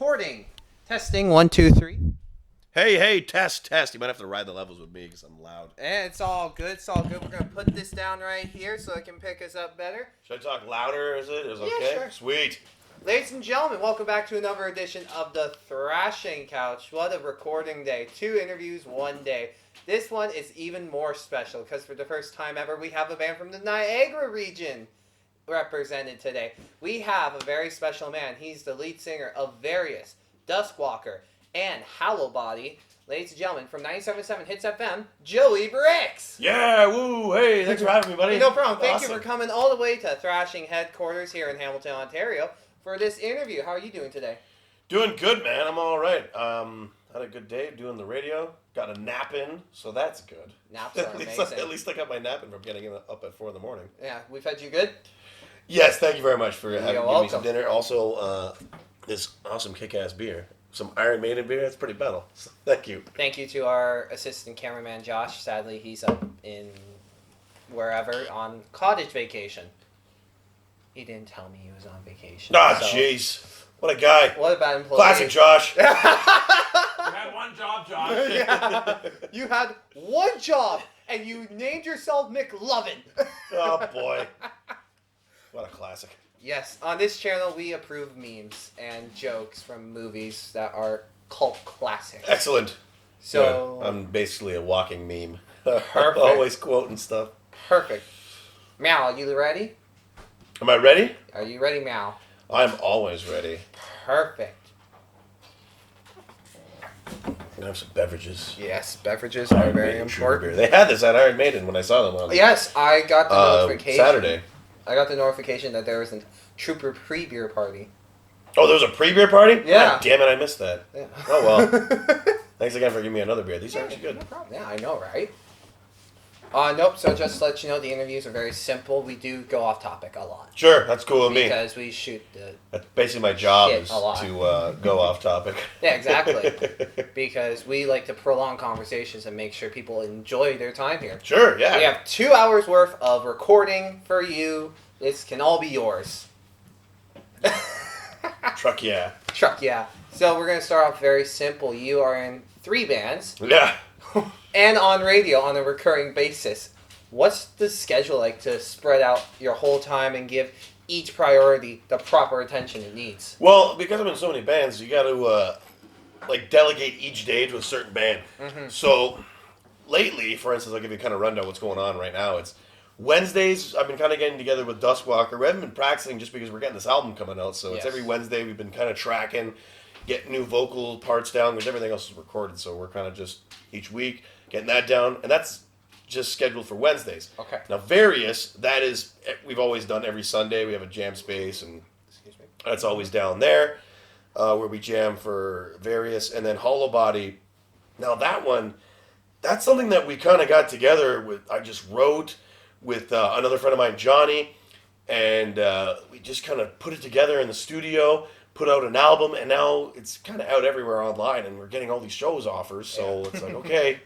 recording. Testing 1, 2, 3. Hey, test. You might have to ride the levels with me because I'm loud. And it's all good. We're gonna put this down right here so it can pick us up better. Should I talk louder? Is it Yeah, okay? sure. Sweet. Ladies and gentlemen, welcome back to another edition of the Thrashing Couch. What a recording day. 2 interviews, 1 day. This one is even more special because for the first time ever, we have a band from the Niagara region represented today. We have a very special man. He's the lead singer of Varius, Duskwalker, and Hollow Body. Ladies and gentlemen, from 97.7 Hits FM, Joey Bricks. Yeah, woo, hey, thanks for having me, buddy. No problem. Thank Awesome. you for coming all the way to Thrashing headquarters here in Hamilton, Ontario for this interview. How are you doing today? Doing good, man. I'm all right. Had a good day doing the radio. Got a nap in, so that's good. Naps are amazing. At least I got my nap in from getting up at 4 in the morning. Yeah, we fed you good? Yes, thank you very much for having me some welcome. dinner. Also, this awesome kick-ass beer. Some Iron Maiden beer. That's pretty metal. So, thank you. Thank you to our assistant cameraman, Josh. Sadly, he's up in wherever on cottage vacation. He didn't tell me he was on vacation. Ah, so- jeez. What a guy. What a bad employee. Classic Josh. You had one job, Josh. Yeah. You had one job, and you named yourself McLovin. Oh, boy. What a classic. Yes, on this channel, we approve memes and jokes from movies that are cult classics. Excellent. So, Yeah, I'm basically a walking meme. Perfect. Always quoting stuff. perfect. Meow, are you ready? Am I ready? Are you ready, Meow? I'm always ready. Perfect. I'm gonna have some beverages. Yes, beverages are very Maiden sugar important. beer. They had this at Iron Maiden when I saw them on Yes, I got the notification. Saturday. I got the notification that there was a Trooper pre-beer party. Oh, there was a pre-beer party? Yeah. God damn it, I missed that. Yeah. Oh, well. Thanks again for giving me another beer. These are actually good. No problem. Yeah, I know, right? Nope, so just to let you know, the interviews are very simple. We do go off topic a lot. Sure, that's cool with me. Because we shoot the... That's basically my job Shit, is a lot. to go off topic. Yeah, exactly. Because we like to prolong conversations and make sure people enjoy their time here. Sure, yeah. We have 2 hours worth of recording for you. This can all be yours. Truck, yeah. Truck, yeah. So we're going to start off very simple. You are in 3 bands Yeah. and on radio on a recurring basis. What's the schedule like to spread out your whole time and give each priority the proper attention it needs? Well, because I'm in so many bands, you got to delegate each day to a certain band. Mm-hmm. So lately, for instance, I'll give you kind of rundown what's going on right now. It's Wednesdays. I've been kind of getting together with Duskwalker. We haven't been practicing just because we're getting this album coming out. So it's Yes. every Wednesday. We've been kind of tracking, getting new vocal parts down because everything else is recorded. So we're kind of just each week getting that down, and that's just scheduled for Wednesdays. Okay. Now Varius, that is we've always done every Sunday. We have a jam space and. Excuse me. That's always down there, where we jam for Various, and then Hollow Body. Now that one, that's something that we kind of got together with. I just wrote with another friend of mine, Johnny, and we just kind of put it together in the studio, put out an album, and now it's kind of out everywhere online, and we're getting all these shows offers. So it's like, okay,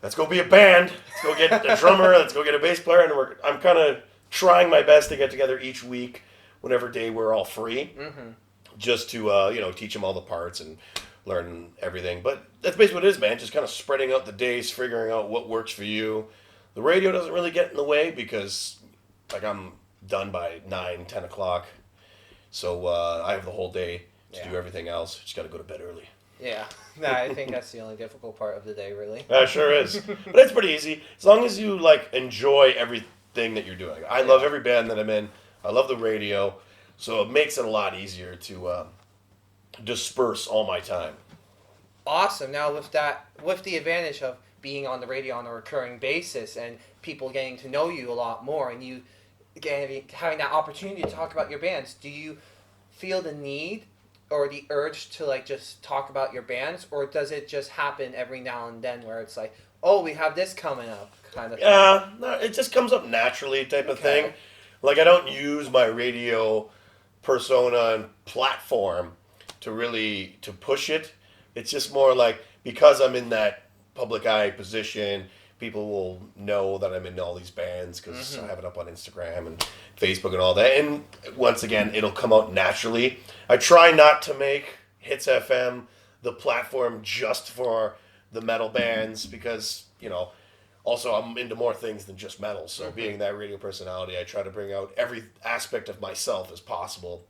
let's go be a band. Let's go get a drummer. Let's go get a bass player, and I'm kind of trying my best to get together each week. Whatever day we're all free, just to teach them all the parts and learn everything. But that's basically what it is, man. Just kind of spreading out the days, figuring out what works for you. The radio doesn't really get in the way because, I'm done by 9, 10 o'clock. So I have the whole day to do everything else. Just got to go to bed early. Yeah. No, I think that's the only difficult part of the day, really. That sure is. But it's pretty easy as long as you enjoy everything that you're doing. I love every band that I'm in. I love the radio, so it makes it a lot easier to disperse all my time. Awesome. Now with the advantage of being on the radio on a recurring basis and people getting to know you a lot more and you having that opportunity to talk about your bands, do you feel the need or the urge to just talk about your bands, or does it just happen every now and then where it's like, oh, we have this coming up kind of thing? Yeah, no, it just comes up naturally type of thing. I don't use my radio persona and platform to push it. It's just more because I'm in that public eye position, people will know that I'm in all these bands because I have it up on Instagram and Facebook and all that. And once again, it'll come out naturally. I try not to make Hits FM, the platform just for the metal bands, because, also I'm into more things than just metal. So being that radio personality, I try to bring out every aspect of myself as possible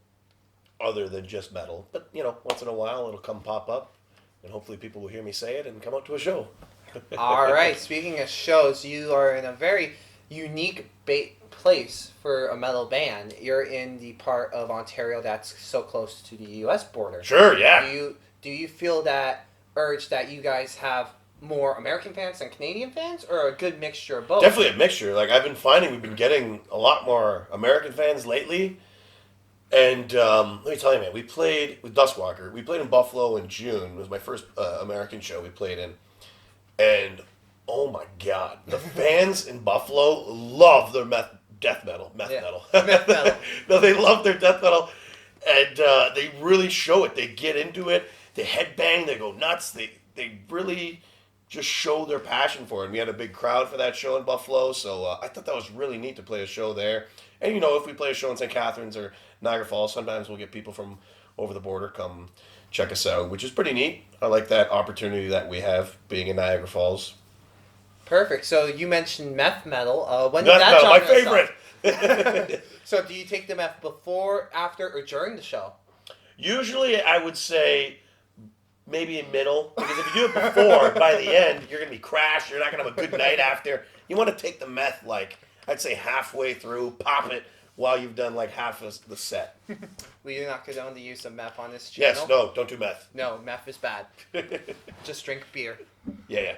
other than just metal. But, once in a while it'll come pop up, and hopefully people will hear me say it and come out to a show. All right. Speaking of shows, you are in a very unique place for a metal band. You're in the part of Ontario that's so close to the U.S. border. Sure, yeah. Do you feel that urge that you guys have more American fans than Canadian fans, or a good mixture of both? Definitely a mixture. Like, I've been finding we've been getting a lot more American fans lately. And let me tell you, man, we played with Duskwalker. We played in Buffalo in June. It was my first American show we played in. And, oh my God, the fans in Buffalo love their death metal. Meth metal. No, they love their death metal. And they really show it. They get into it. They headbang. They go nuts. They really just show their passion for it. And we had a big crowd for that show in Buffalo, so I thought that was really neat to play a show there. And, if we play a show in St. Catharines or Niagara Falls, sometimes we'll get people from over the border come check us out, which is pretty neat. I like that opportunity that we have being in Niagara Falls. Perfect. So you mentioned meth metal. When did Meth that metal, my genre favorite. So do you take the meth before, after, or during the show? Usually, I would say maybe in middle, because if you do it before, by the end, you're going to be crashed. You're not going to have a good night after. You want to take the meth, I'd say halfway through, pop it while you've done half of the set. We do not condone the use of meth on this channel. Yes, no, don't do meth. No, meth is bad. Just drink beer. Yeah.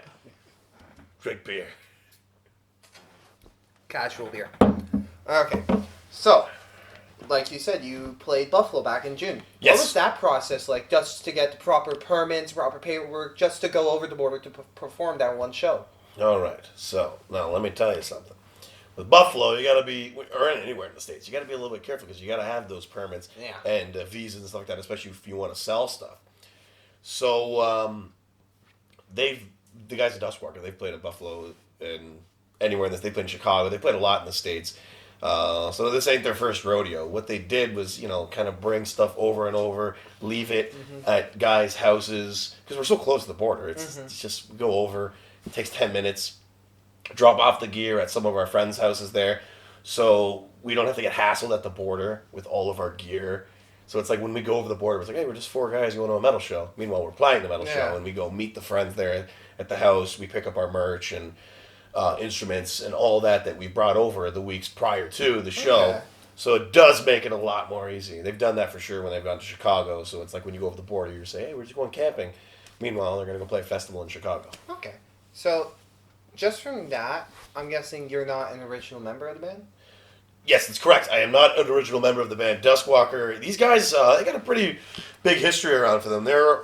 Drink beer. Casual beer. Okay, so, like you said, you played Buffalo back in June. Yes. What was that process like, just to get the proper permits, proper paperwork, just to go over the border to perform that one show? All right, so now let me tell you something. With Buffalo, you got to be, or anywhere in the States, you got to be a little bit careful because you got to have those permits and visas and stuff like that, especially if you want to sell stuff. So the guys at Duskwalker, they've played at Buffalo and anywhere in this. They played in Chicago. They played a lot in the States. So this ain't their first rodeo. What they did was, kind of bring stuff over and over, leave it at guys' houses, because we're so close to the border. It's just go over. It takes 10 minutes. Drop off the gear at some of our friends' houses there, so we don't have to get hassled at the border with all of our gear. So it's like when we go over the border, it's like, hey, we're just 4 guys going to a metal show. Meanwhile, we're playing the metal show, and we go meet the friends there at the house. We pick up our merch and instruments and all that we brought over the weeks prior to the show. Okay. So it does make it a lot more easy. They've done that for sure when they've gone to Chicago. So it's like when you go over the border, you say, hey, we're just going camping. Meanwhile, they're going to go play a festival in Chicago. Okay. So, just from that, I'm guessing you're not an original member of the band? Yes, that's correct. I am not an original member of the band. Duskwalker, these guys, they got a pretty big history around for them. They're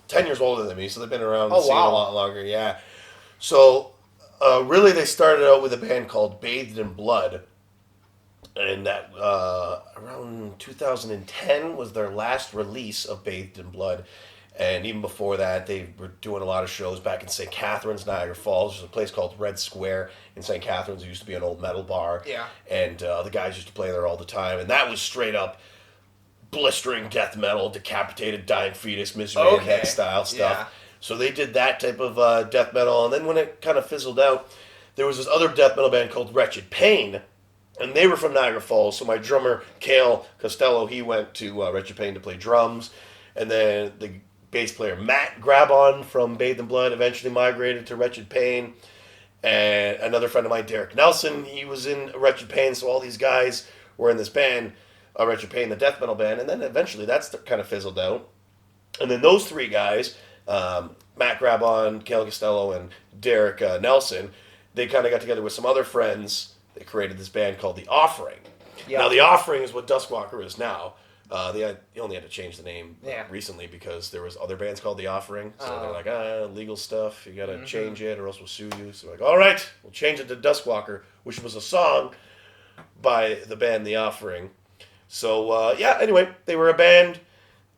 10 years older than me, so they've been around the scene a lot longer, yeah. So, really, they started out with a band called Bathed in Blood. And that, around 2010 was their last release of Bathed in Blood. And even before that, they were doing a lot of shows back in St. Catharines, Niagara Falls. There's a place called Red Square in St. Catharines. It used to be an old metal bar. Yeah. And the guys used to play there all the time. And that was straight up blistering death metal, decapitated dying fetus, misery and head style stuff. Yeah. So they did that type of death metal. And then when it kind of fizzled out, there was this other death metal band called Wretched Pain. And they were from Niagara Falls. So my drummer, Cale Costello, he went to Wretched Pain to play drums. And then the bass player Matt Grabon from Bathed in Blood eventually migrated to Wretched Pain. And another friend of mine, Derek Nelson, he was in Wretched Pain. So all these guys were in this band, Wretched Pain, the death metal band. And then eventually that's kind of fizzled out. And then those 3 guys, Matt Grabon, Cale Costello, and Derek Nelson, they kind of got together with some other friends. They created this band called The Offering. Yeah. Now, The Offering is what Duskwalker is now. They only had to change the name recently because there was other bands called The Offering. So they're like, legal stuff. You got to change it or else we'll sue you. So we're like, all right, we'll change it to Duskwalker, which was a song by the band The Offering. So, anyway, they were a band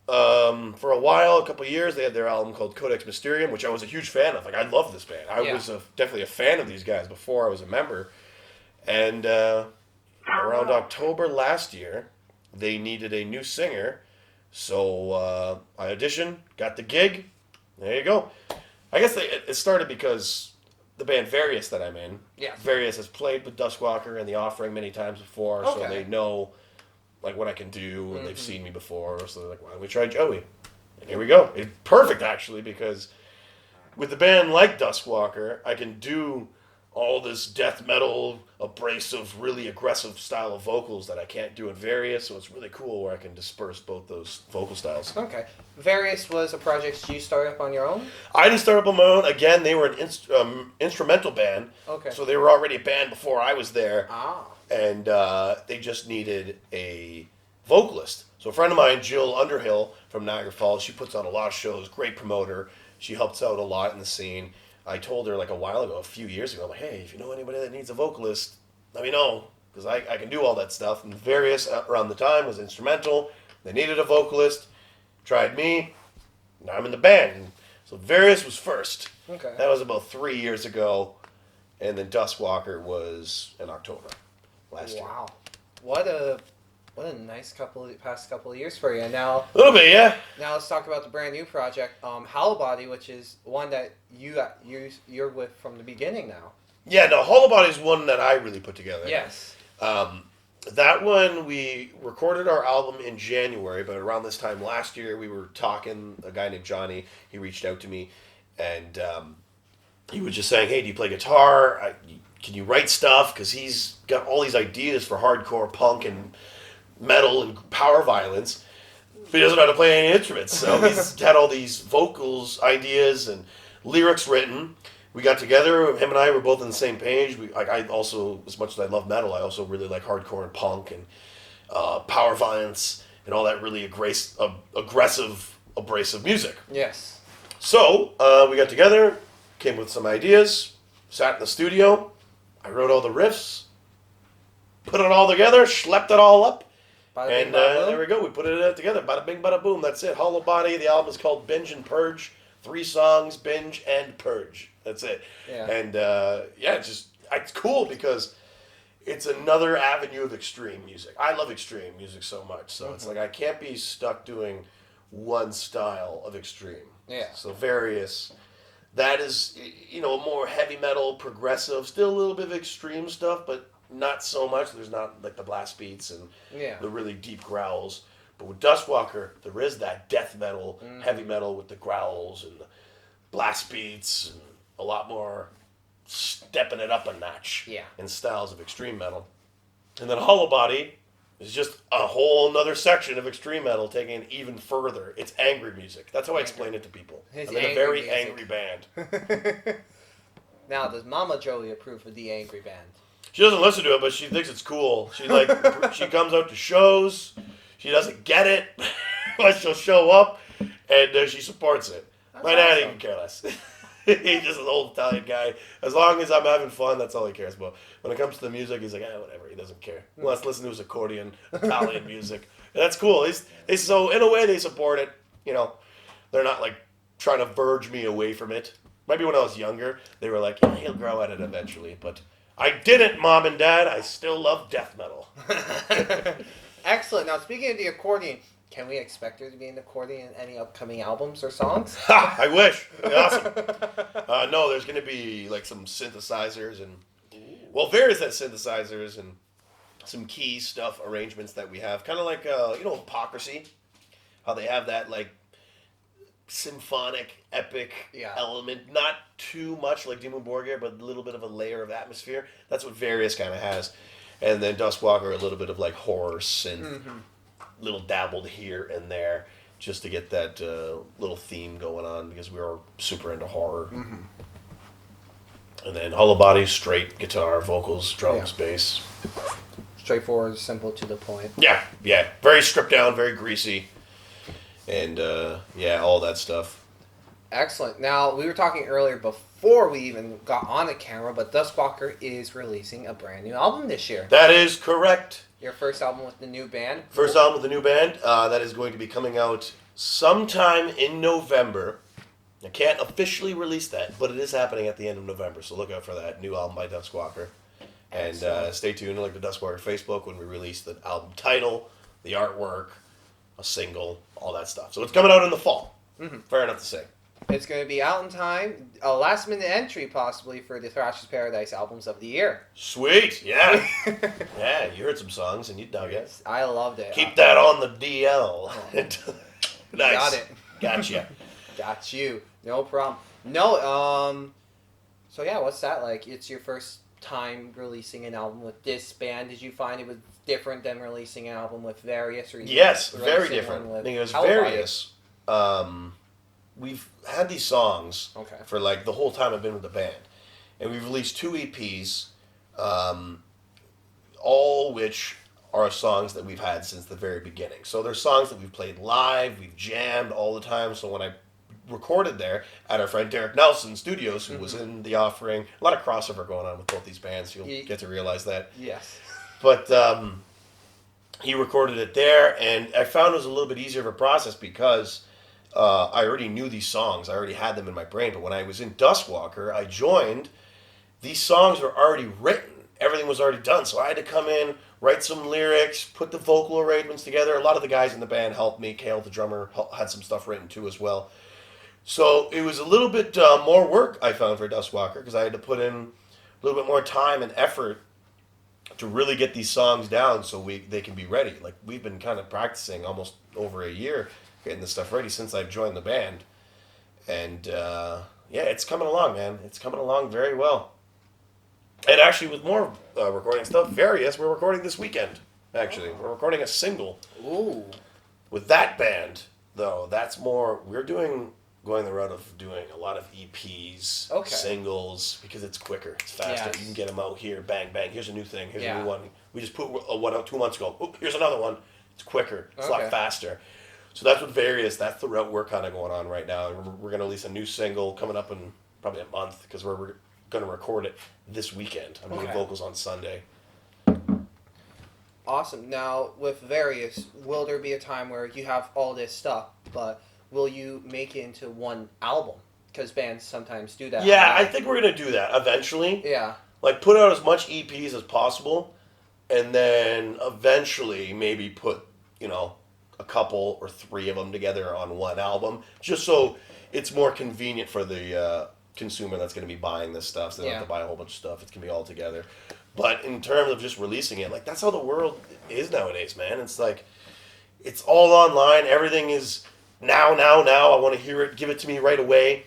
for a while, a couple of years. They had their album called Codex Mysterium, which I was a huge fan of. Like, I love this band. I was definitely a fan of these guys before I was a member. And around October last year, they needed a new singer, So I auditioned, got the gig. There you go. I guess it started because the band Varius that I'm in. Yeah. Varius has played with Duskwalker and The Offering many times before, so Okay. they know like what I can do, and they've seen me before. So they're like, "Why don't we try Joey?" And here we go. It's perfect actually because with the band like Duskwalker, I can do all this death metal, abrasive, really aggressive style of vocals that I can't do in Various. So it's really cool where I can disperse both those vocal styles. Okay. Various was a project you started up on your own? I didn't start up on my own. Again, they were an instrumental band. Okay. So they were already a band before I was there. Ah. And they just needed a vocalist. So a friend of mine, Jill Underhill from Niagara Falls, she puts on a lot of shows, great promoter. She helps out a lot in the scene. I told her like a few years ago, I'm like, hey, if you know anybody that needs a vocalist, let me know. Because I can do all that stuff. And Various around the time was instrumental. They needed a vocalist. Tried me. Now I'm in the band. So Various was first. Okay. That was about 3 years ago. And then Duskwalker was in October last year. Wow. What a nice past couple of years for you. Now A little bit, yeah. now let's talk about the brand new project, Hollow Body, which is one that you're with from the beginning now. Yeah, no, Hollow Body is one that I really put together. Yes. That one, we recorded our album in January, but around this time last year, we were talking, a guy named Johnny, he reached out to me, and he was just saying, hey, do you play guitar? Can you write stuff? Because he's got all these ideas for hardcore punk and metal and power violence, but he doesn't know how to play any instruments. So he's had all these vocals, ideas, and lyrics written. We got together. Him and I were both on the same page. I also, as much as I love metal, I also really like hardcore and punk and power violence and all that really aggressive, abrasive music. Yes. So we got together, came with some ideas, sat in the studio. I wrote all the riffs, put it all together, schlepped it all up. Bada bing, And bada boom. there we go. We put it together. Bada bing, bada boom. That's it. Hollow Body. The album is called Binge and Purge. 3 songs, binge and purge. That's it. Yeah. And it's cool because it's another avenue of extreme music. I love extreme music so much. So it's like I can't be stuck doing one style of extreme. Yeah. So Various. That is, a more heavy metal, progressive, still a little bit of extreme stuff, but not so much. There's not like the blast beats and Yeah. the really deep growls. But with Duskwalker, there is that death metal, heavy metal with the growls and the blast beats and a lot more stepping it up a notch in styles of extreme metal. And then Hollow Body is just a whole nother section of extreme metal taking it even further. It's angry music. That's how I explain it to people. It's I'm in a angry very music. angry band. Now, does Mama Joey approve of the Angry Band? She doesn't listen to it, but she thinks it's cool. She she comes out to shows. She doesn't get it, but she'll show up, and she supports it. That's My dad awesome. even care less. He's just an old Italian guy. As long as I'm having fun, that's all he cares about. When it comes to the music, he's like, whatever. He doesn't care. He wants to listen to his accordion, Italian music. And that's cool. So in a way, they support it. They're not like trying to verge me away from it. Maybe when I was younger, they were like, yeah, he'll grow at it eventually. But I didn't, Mom and Dad. I still love death metal. Excellent. Now, speaking of the accordion, can we expect there to be an accordion in any upcoming albums or songs? Ha! I wish. That'd be awesome. No, there's going to be like some synthesizers and Various has synthesizers and some key stuff arrangements that we have, kind of like Hypocrisy, how they have that like symphonic epic element, not too much like Dimmu Borgir, but a little bit of a layer of atmosphere. That's what Various kind of has, and then Duskwalker a little bit of like horror synth. Little dabbled here and there just to get that little theme going on because we are super into horror. And then Hollow Body, straight guitar, vocals, drums, bass. Straightforward, simple, to the point. Yeah. Very stripped down, very greasy. And all that stuff. Excellent. Now, we were talking earlier before we even got on the camera, but Duskwalker is releasing a brand new album this year. That is correct. Your first album with the new band? First album with the new band. That is going to be coming out sometime in November. I can't officially release that, but it is happening at the end of November, so look out for that new album by Duskwalker. And stay tuned to the Duskwalker Facebook when we release the album title, the artwork, a single, all that stuff. So it's coming out in the fall. Mm-hmm. Fair enough to say. It's going to be out in time. A last-minute entry, possibly, for the Thrashers Paradise albums of the year. Sweet, yeah. Yeah, you heard some songs and you dug it. I loved it. Keep that on the DL. Nice. Got it. Gotcha. Got you. No problem. No, so yeah, what's that like? It's your first time releasing an album with this band. Did you find it was different than releasing an album with Varius? Or Yes, very releasing different. one with I think it was How About Varius. We've had these songs Okay. for like the whole time I've been with the band. And we've released 2 EPs, all which are songs that we've had since the very beginning. So they're songs that we've played live, we've jammed all the time. So when I recorded there at our friend Derek Nelson's studios, who was in The Offering, a lot of crossover going on with both these bands. You'll get to realize that. Yes. But he recorded it there, and I found it was a little bit easier of a process because I already knew these songs. I already had them in my brain. But when I was in Duskwalker, I joined. These songs were already written. Everything was already done. So I had to come in, write some lyrics, put the vocal arrangements together. A lot of the guys in the band helped me. Kale, the drummer, had some stuff written too as well. So it was a little bit more work, I found, for Duskwalker, because I had to put in a little bit more time and effort to really get these songs down so they can be ready. Like, we've been kind of practicing almost over a year getting this stuff ready since I've joined the band. And, yeah, it's coming along, man. It's coming along very well. And actually, with more recording stuff, Varius, we're recording this weekend, actually. We're recording a single. Ooh. With that band, though, that's more, going the route of doing a lot of EPs, singles, because it's quicker, it's faster. Yes. You can get them out here, bang, bang. Here's a new thing. Here's a Yeah. new one. We just put one out 2 months ago. Oop, here's another one. It's quicker. It's a lot faster. So that's what Various. That's the route we're kind of going on right now. And we're going to release a new single coming up in probably a month because we're going to record it this weekend. I'm doing vocals on Sunday. Awesome. Now, with Various, will there be a time where you have all this stuff, but will you make it into one album? Because bands sometimes do that. Yeah, I think we're going to do that eventually. Yeah. Like, put out as much EPs as possible, and then eventually maybe put, a couple or 3 of them together on one album, just so it's more convenient for the consumer that's going to be buying this stuff, so they don't have to buy a whole bunch of stuff. It's going to be all together. But in terms of just releasing it, like, that's how the world is nowadays, man. It's like, it's all online. Everything is now. I want to hear it. Give it to me right away.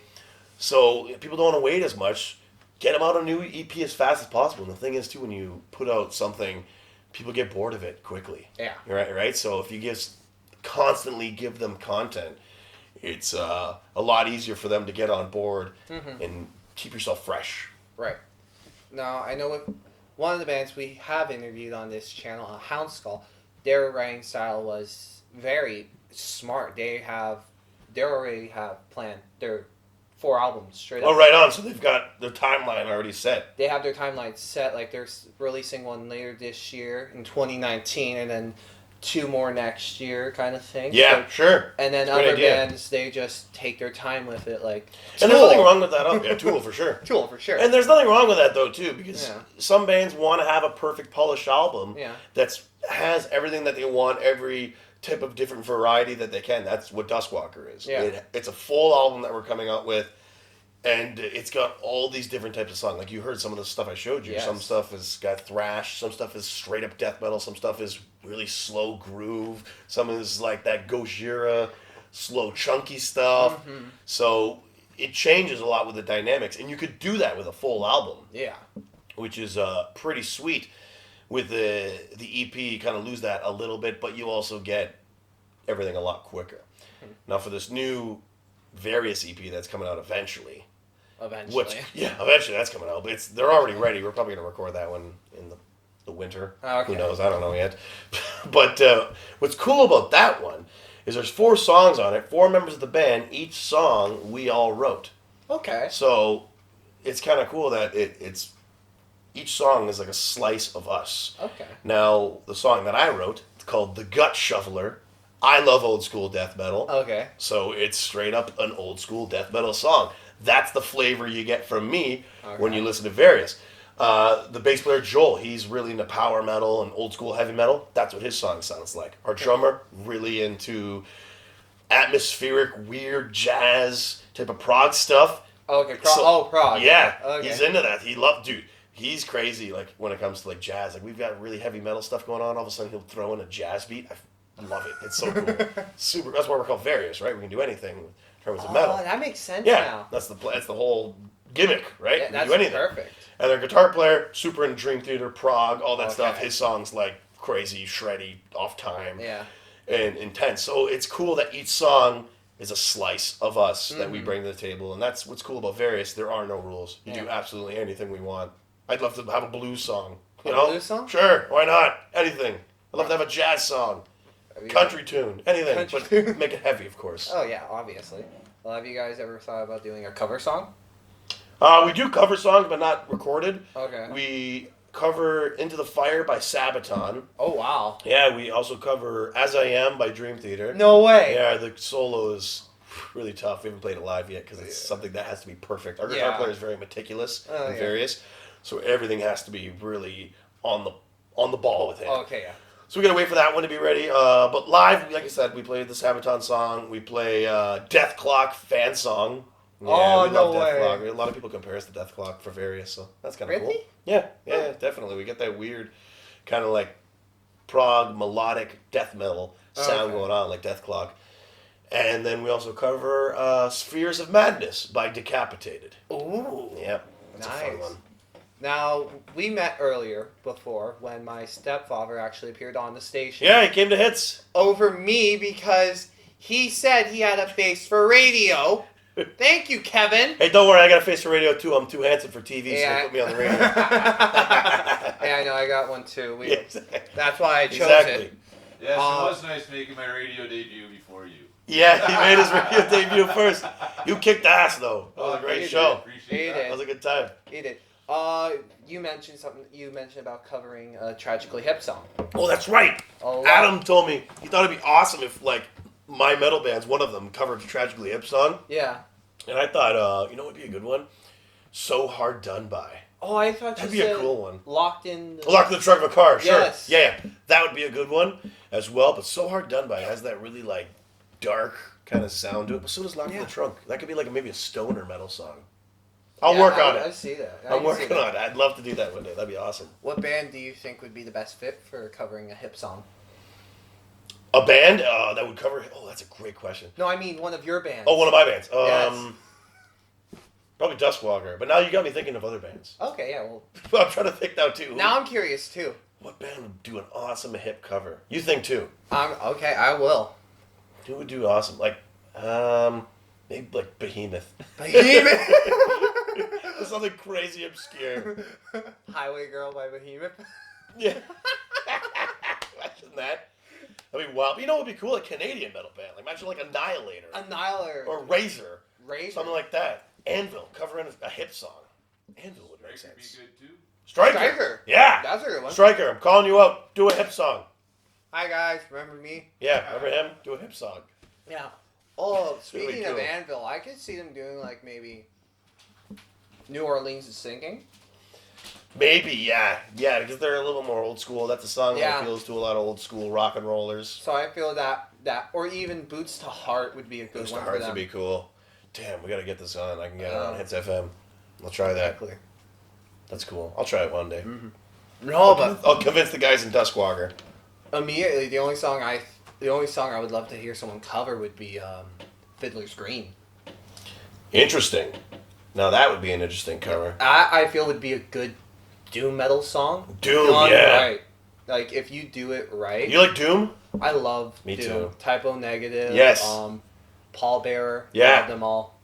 So people don't want to wait as much. Get them out a new EP as fast as possible. And the thing is, too, when you put out something, people get bored of it quickly. Yeah. Right? So if you constantly give them content, it's a lot easier for them to get on board and keep yourself fresh. Right. Now, I know with one of the bands we have interviewed on this channel, Hound Skull, their writing style was very smart. They already have planned their 4 albums straight up. Oh, right on. So they've got their timeline already set. They have their timeline set. Like, they're releasing one later this year in 2019, and then 2 more next year, kind of thing. Yeah, so, sure. And then That's a other great idea. bands, they just take their time with it. Like, And there's nothing wrong with that. Yeah, Tool for sure. Tool for sure. And there's nothing wrong with that, though, too, because some bands want to have a perfect polished album that has everything that they want, every type of different variety that they can. That's what Duskwalker is. Yeah. It's a full album that we're coming out with, and it's got all these different types of songs. Like, you heard some of the stuff I showed you. Yes. Some stuff has got thrash, some stuff is straight up death metal, some stuff is really slow groove, some is like that Gojira, slow chunky stuff. So it changes a lot with the dynamics, and you could do that with a full album. Yeah. Which is pretty sweet. With the EP, you kind of lose that a little bit, but you also get everything a lot quicker. Now, for this new Various EP that's coming out eventually. Eventually that's coming out. But they're already ready. We're probably going to record that one in the winter. Okay. Who knows? I don't know yet. But what's cool about that one is there's 4 songs on it, 4 members of the band. Each song we all wrote. Okay. So it's kind of cool that it's each song is like a slice of us. Okay. Now, the song that I wrote, it's called The Gut Shuffler. I love old school death metal. Okay. So it's straight up an old school death metal song. That's the flavor you get from me when you listen to Various. The bass player Joel, he's really into power metal and old school heavy metal. That's what his song sounds like. Our drummer, really into atmospheric, weird jazz type of prog stuff. Okay, prog. Yeah, Okay. he's into that. Dude, he's crazy. Like when it comes to like jazz, like we've got really heavy metal stuff going on. All of a sudden, he'll throw in a jazz beat. I love it. It's so cool. Super. That's why we're called Varius, right? We can do anything in terms of metal. Oh, that makes sense Yeah, now. that's the whole gimmick, right? Yeah, We can that's do anything. perfect. And their guitar player, super into Dream Theater, prog, all that stuff. Okay. His songs like crazy, shreddy, off time, Yeah. and intense. So it's cool that each song is a slice of us that we bring to the table, and that's what's cool about Various. There are no rules. You do absolutely anything we want. I'd love to have a blues song. You know? Blues song? Sure, why not? Anything. I'd love to have a jazz song, country tune, anything, Country but tune. make it heavy, of course. Oh yeah, obviously. Well, have you guys ever thought about doing a cover song? We do cover songs, but not recorded. Okay. We cover Into the Fire by Sabaton. Oh wow. Yeah, we also cover As I Am by Dream Theater. No way. Yeah, the solo is really tough. We haven't played it live yet because it's something that has to be perfect. Our guitar player is very meticulous and various, so everything has to be really on the ball with him. Okay, yeah. So we gotta wait for that one to be ready. But live, like I said, we played the Sabaton song. We play Death Clock fan song. Yeah, we love Death Clock. A lot of people compare us to Death Clock for Various, so that's kind of cool. Yeah, definitely. We get that weird kind of like prog melodic death metal sound going on, like Death Clock. And then we also cover Spheres of Madness by Decapitated. Ooh. Yeah, that's a fun one. Now, we met earlier before when my stepfather actually appeared on the station. Yeah, he came to Hits. Over me because he said he had a face for radio. Thank you, Kevin. Hey, don't worry, I got a face for radio too. I'm too handsome for TV, so Yeah. they put me on the radio. Yeah, I know, I got one too. Exactly. That's why I chose it. Yes, it was nice making my radio debut before you. Yeah, he made his radio debut first. You kicked ass, though. That was a great show. Appreciate He that. That was a good time. He did. You mentioned something. You mentioned about covering a Tragically Hip song. Oh, that's right. Oh, wow. Adam told me he thought it'd be awesome if, like, my metal bands, one of them, covered a Tragically Hip song. Yeah. And I thought, you know what would be a good one? So Hard Done By. Oh, I thought That'd you be a said cool one. Locked in. Locked in the trunk of a car, sure. Yes. Yeah. That would be a good one as well. But So Hard Done By has that really, like, dark kind of sound to it. But so does Locked in the Trunk. That could be, like, maybe a stoner metal song. I'll work on it. I see that. I'm working on it. I'd love to do that one day. That'd be awesome. What band do you think would be the best fit for covering a hip song? A band that would cover. Oh, that's a great question. No, I mean one of your bands. Oh, one of my bands. Yes. Probably Duskwalker. But now you got me thinking of other bands. Okay, yeah. Well, I'm trying to think now too. now I'm curious too. What band would do an awesome hip cover? You think too? Okay, I will. Who would do awesome? Like, maybe like Behemoth. Behemoth. Something crazy obscure. Highway Girl by Behemoth. Yeah. Imagine that. That'd be wild. But you know what would be cool? A Canadian metal band. Like imagine like Annihilator. Annihilator. Or Razor. Razor. Something like that. Anvil covering a hip song. Anvil would make Striker sense. be good too. Striker. Yeah. That's a good one. Striker, I'm calling you out. Do a hip song. Hi guys, remember me? Yeah, remember him? Do a hip song. Yeah. Oh, Really speaking of cool. Anvil, I could see them doing like maybe New Orleans is Sinking. Maybe, yeah. Yeah, because they're a little more old school. That's a song that Yeah. appeals to a lot of old school rock and rollers. So I feel that or even Boots to Heart would be a good Boost one to for Hearts them. would be cool. Damn, we gotta get this on. I can get it on Hits FM. I'll try that. Exactly. That's cool. I'll try it one day. No, but I'll convince the guys in Duskwalker. immediately the only song I would love to hear someone cover would be Fiddler's Green. Interesting. Now that would be an interesting cover. I feel would be a good doom metal song. Doom, Done yeah. right. Like if you do it right. You like Doom? I love Me Doom. too. Typo Negative. Yes. Paul Bearer. Yeah. Love them all.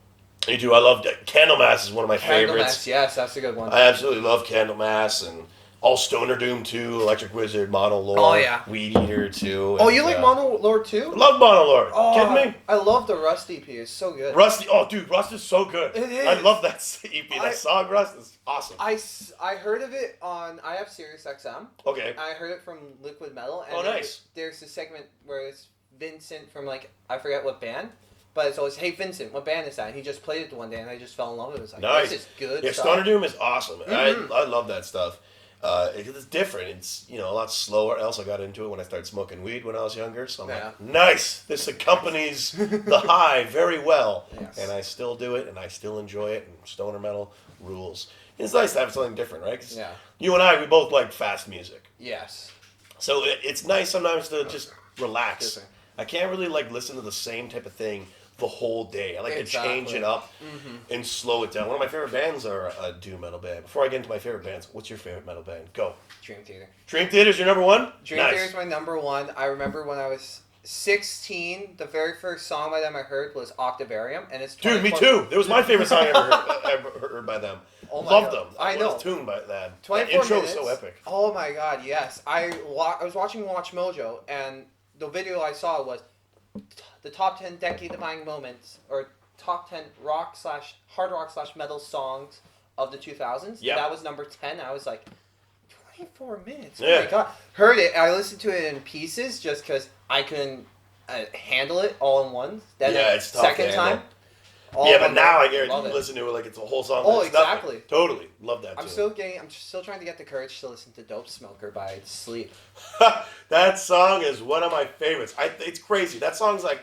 Me too. I love Candlemass is one of my Candlemass, favorites. yes, that's a good one. I absolutely love Candlemass and all Stoner Doom too. Electric Wizard, Mono Lord. Oh, yeah. Weed Eater too. Oh, and, you like Mono Lord too? I love Mono Lord. Oh, Kidding me? I love the Rust EP. It's so good. Rusty. Oh, dude, Rust is so good. It is. I love that EP. That I- song Rust is awesome. I heard of it on. I have Sirius XM. Okay. I heard it from Liquid Metal. And Oh, nice. There's a segment where it's Vincent from like I forget what band, But it's always, hey Vincent, what band is that? And he just played it one day, and I just fell in love with it. It was like, Nice. this is good Yeah, stuff. Stoner Doom is awesome. Mhm. I love that stuff. It's different. It's a lot slower. I also got into it when I started smoking weed when I was younger. So I'm like, nice. This accompanies the high very well, Yes. and I still do it, and I still enjoy it. And stoner metal rules. It's nice to have something different, right? 'Cause Yeah. you and I, we both like fast music, Yes. so it's nice sometimes to just relax. Different. I can't really listen to the same type of thing the whole day. I like to change Exactly. it up and slow it down. One of my favorite bands are a doom metal band. Before I get into my favorite bands, what's your favorite metal band? Go. Dream Theater. Dream Theater's your number one? Dream Nice. Theater is my number one. I remember when I was 16, the very first song by them I heard was Octavarium, and it's Dude, me 24 too. It was my favorite song I ever heard by them. Oh my Loved God. them. I What know. a tune by that. 24 That intro minutes. was so epic. Oh my God, yes. I was watching Watch Mojo, and the video I saw was the top 10 decade-defining moments, or top 10 hard rock / metal songs of the 2000s. Yep. That was number 10. I was like, 24 minutes. Yeah. Oh my God. Heard it. I listened to it in pieces just because I couldn't handle it all in one. Then Yeah, the it's tough to second handle. time. all Yeah, in but one now go. I guarantee Love you it. listen to it like it's a whole song. Oh, but it's nothing. exactly. Totally. Love that I'm still trying to get the courage to listen to Dope Smoker by Sleep. That song is one of my favorites. It's crazy. That song's like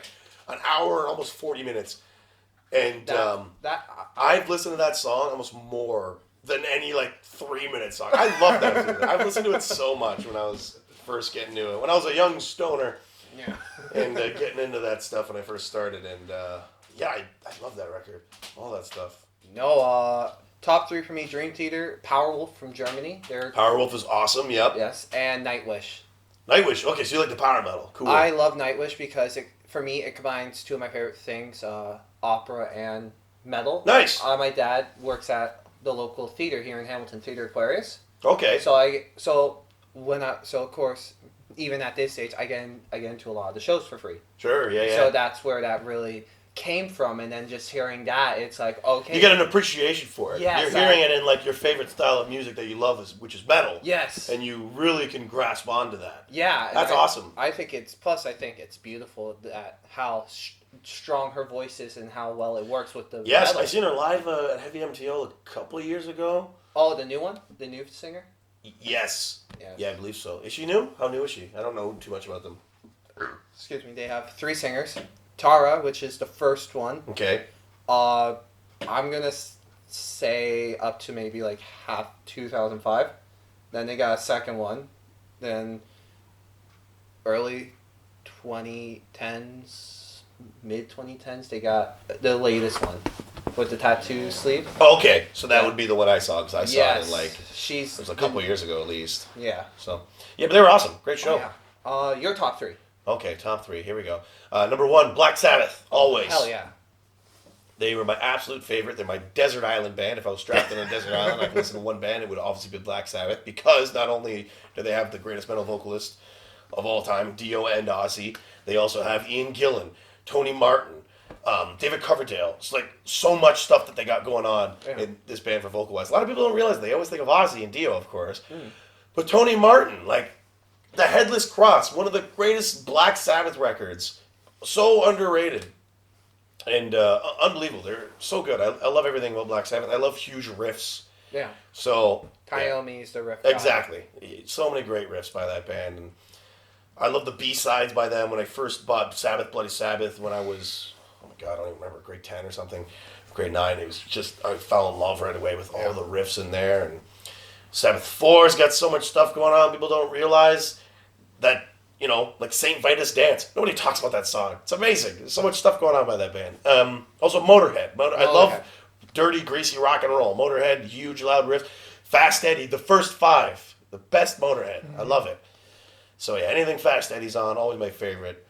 an hour and almost 40 minutes. And I've listened to that song almost more than any 3-minute song. I love that tune. I've listened to it so much when I was first getting into it. When I was a young stoner Yeah. and getting into that stuff when I first started. And I love that record. All that stuff. No, top 3 for me: Dream Theater, Powerwolf from Germany. They're Powerwolf is awesome. Yep. yes, and Nightwish. Nightwish. Okay, so you like the power metal. Cool. I love Nightwish because for me it combines two of my favorite things: opera and metal. Nice. My dad works at the local theater here in Hamilton, Theater Aquarius. Okay. So of course, even at this stage, I get into a lot of the shows for free. Sure. Yeah. So that's where that really came from, and then just hearing that, it's like, okay, You get an appreciation for it. Yes, You're hearing it in your favorite style of music that you love, which is metal. yes, And you really can grasp onto that. yeah, That's awesome. I think it's beautiful that how strong her voice is and how well it works with the Yes, metal. I seen her live at Heavy MTO a couple of years ago. Oh, the new one, the new singer. Yes. Yes. Yeah, I believe so. Is she new? How new is she? I don't know too much about them. Excuse me. They have 3 singers. Tara, which is the first one. Okay. I'm gonna say up to maybe half 2005. Then they got a second one. Then early 2010s, mid 2010s, they got the latest one with the tattoo sleeve. Okay, so that would be the one I saw because I saw Yes, it she's it was a couple of years ago at least. Yeah. So yeah, but they were awesome. Great show. Oh, yeah. Your top 3. Okay, top 3. Here we go. Number 1, Black Sabbath. Always. Hell yeah. They were my absolute favorite. They're my desert island band. If I was strapped on a desert island, I could listen to one band. It would obviously be Black Sabbath because not only do they have the greatest metal vocalist of all time, Dio and Ozzy, they also have Ian Gillan, Tony Martin, David Coverdale. It's so much stuff that they got going on in this band for vocal-wise. A lot of people don't realize they always think of Ozzy and Dio, of course. But Tony Martin, The Headless Cross, one of the greatest Black Sabbath records. So underrated. And unbelievable. They're so good. I love everything about Black Sabbath. I love huge riffs. Yeah. So Kaiomi's the riff guy. exactly. So many great riffs by that band. And I love the B-sides by them. When I first bought Sabbath, Bloody Sabbath, when I was, oh my God, I don't even remember, grade 10 or something, grade 9, it was just, I fell in love right away with all the riffs in there. And Sabbath 4's got so much stuff going on. People don't realize that, St. Vitus Dance. Nobody talks about that song. It's amazing. There's so much stuff going on by that band. Also, Motorhead. I love dirty, greasy rock and roll. Motorhead, huge, loud riffs. Fast Eddie, the first 5. The best Motorhead. I love it. So yeah, anything Fast Eddie's on, always my favorite.